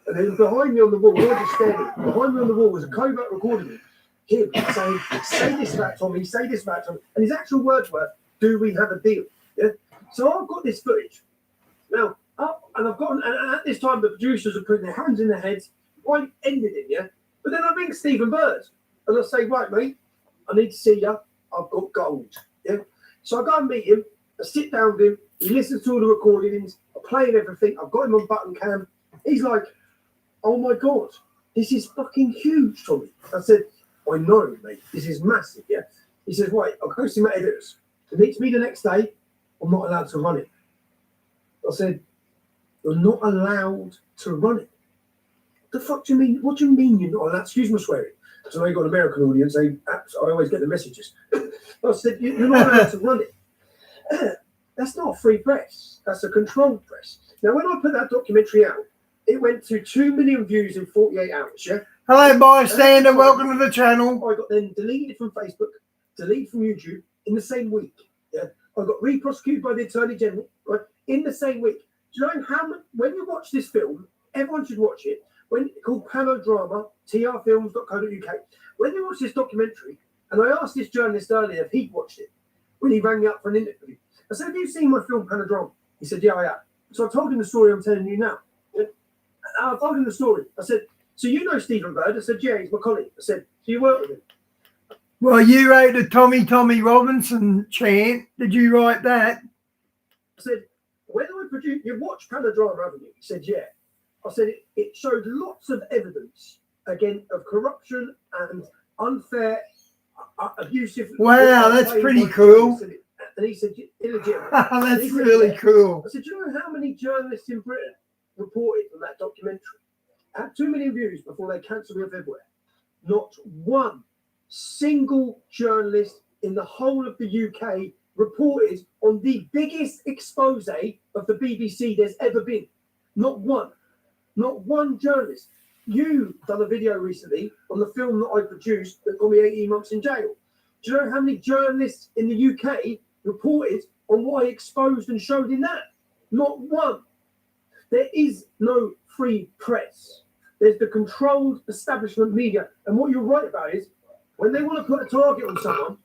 And then behind me on the wall, I just stared at him. Behind me on the wall was a covert recording of him saying, "Say this about Tommy, say this about Tommy." And his actual words were, "Do we have a deal?" Yeah. So I've got this footage. Now, and at this time, the producers are putting their hands in their heads. I ended it, yeah? But then I ring Stephen Bird, and I say, "Right, mate, I need to see you. I've got gold." Yeah. So I go and meet him. I sit down with him. He listens to all the recordings. I'm playing everything. I've got him on button cam. He's like, "Oh my God, this is fucking huge, Tommy." I said, "I know, mate. This is massive, yeah?" He says, "Right, I'll go see my editors." He meets me the next day. I'm not allowed to run it. I said, "You're not allowed to run it?" "The fuck do you mean? What do you mean you're not allowed?" Excuse my swearing. So I know you've got an American audience. I always get the messages. I said, "You're not allowed to run it." That's not a free press. That's a controlled press. Now, when I put that documentary out, it went to 2 million views in 48 hours, yeah? Hello, bystander. Welcome to the channel. I got then deleted from Facebook, deleted from YouTube in the same week, yeah? I got re-prosecuted by the Attorney General, right, in the same week. Do you know how much, when you watch this film, everyone should watch it, called Panodrama, trfilms.co.uk. When you watch this documentary, and I asked this journalist earlier if he'd watched it, when he rang me up for an interview. I said, "Have you seen my film Panodrama?" He said, "Yeah, I have." So I told him the story I'm telling you now. Yeah. I told him the story. I said, "So you know Stephen Bird?" I said, "Yeah, he's my colleague." I said, "Do you work with him?" Well, you wrote the Tommy Robinson chant. Did you write that? I said, "When I produced, you watched Panodrama, haven't you?" He said, "Yeah." I said, it showed lots of evidence, again, of corruption and unfair, abusive. Wow, that's pretty cool. And he said, "Illegitimate." That's really cool. I said, "Do you know how many journalists in Britain reported from that documentary? I had 2 million views before they cancelled me off everywhere. Not one single journalist in the whole of the UK reported on the biggest expose of the BBC there's ever been. Not one. Not one journalist." You done a video recently on the film that I produced that got me 18 months in jail. Do you know how many journalists in the UK reported on what I exposed and showed in that? Not one. There is no free press. There's the controlled establishment media. And what you're right about is when they want to put a target on someone,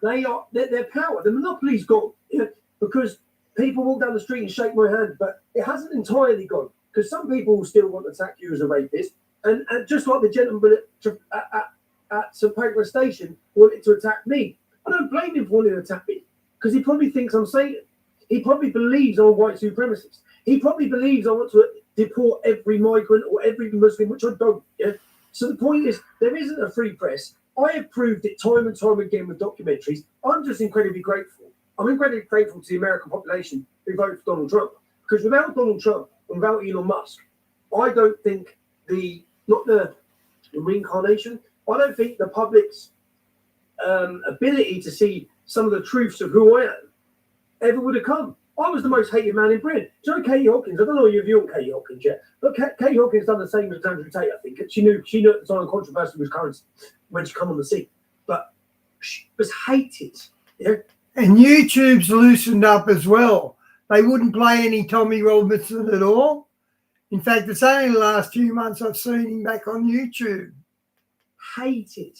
their power, the monopoly's gone. Yeah? Because people walk down the street and shake my hand, but it hasn't entirely gone. Because some people will still want to attack you as a rapist. And just like the gentleman at St Pancras Station wanted to attack me, I don't blame him for wanting to attack me because he probably thinks I'm Satan. He probably believes I'm a white supremacist. He probably believes I want to deport every migrant or every Muslim, which I don't. Yeah. So the point is, there isn't a free press. I have proved it time and time again with documentaries. I'm just incredibly grateful. I'm incredibly grateful to the American population who voted for Donald Trump because without Donald Trump and without Elon Musk, I don't think not the reincarnation. I don't think the public's ability to see some of the truths of who I am ever would have come. I was the most hated man in Britain. Do you know Katie Hopkins? I don't know your view on Katie Hopkins yet, but Katie Hopkins done the same as Andrew Tate, I think. She knew at the time controversy was currency when she come on the scene, but she was hated. Yeah. And YouTube's loosened up as well. They wouldn't play any Tommy Robinson at all. In fact, it's only the last few months I've seen him back on YouTube. Hated.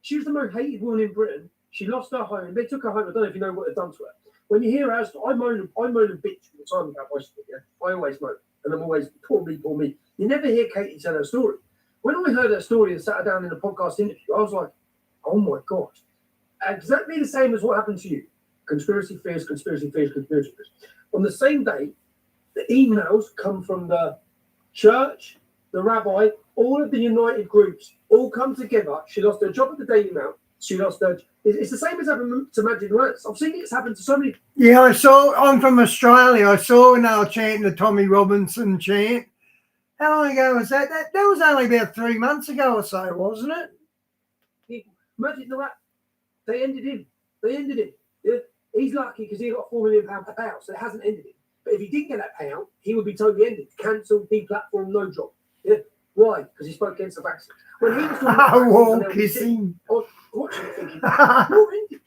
She was the most hated woman in Britain. She lost her home. They took her home. I don't know if you know what they've done to her. When you hear her, I moan and bitch all the time about my story. Yeah? I always moan. And I'm always, poor me, poor me. You never hear Katie tell her story. When I heard her story and sat her down in a podcast interview, I was like, oh my God. Exactly the same as what happened to you. Conspiracy theories, conspiracy theories, conspiracy theories. On the same day, the emails come from the church, the rabbi, all of the united groups all come together. She lost her job at the Daily Mail. She lost her. It's the same as happened to Magic Lance. I've seen it's happened to so many. Yeah, I'm from Australia. I saw when they were chanting the Tommy Robinson chant. How long ago was that? That was only about 3 months ago or so, wasn't it? Magic the Rat, they ended him. Yeah? He's lucky because he got £4 million payout, so it hasn't ended him. But if he didn't get that payout, he would be totally ended. Cancelled, deplatformed, no job. Yeah? Why? Because he spoke against the vaccine. When he was talking about wall kissing. I was watching it thinking, you're ended.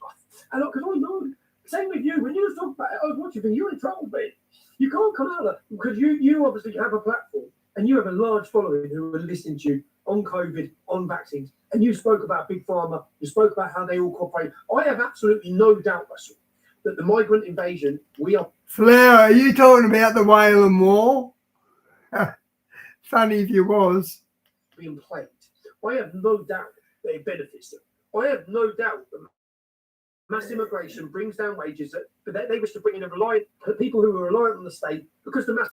And because I know, same with you. When you was talking about it, I was watching, you're in trouble, mate. You can't come out of that because you obviously have a platform and you have a large following who are listening to you on COVID, on vaccines. And you spoke about Big Pharma. You spoke about how they all cooperate. I have absolutely no doubt, Russell, that the migrant invasion, we are... Flower, are you talking about the Whalen Wall? Funny if you was. Being played. I have no doubt that it benefits them. I have no doubt that mass immigration brings down wages, but they wish to bring in people who are reliant on the state because the mass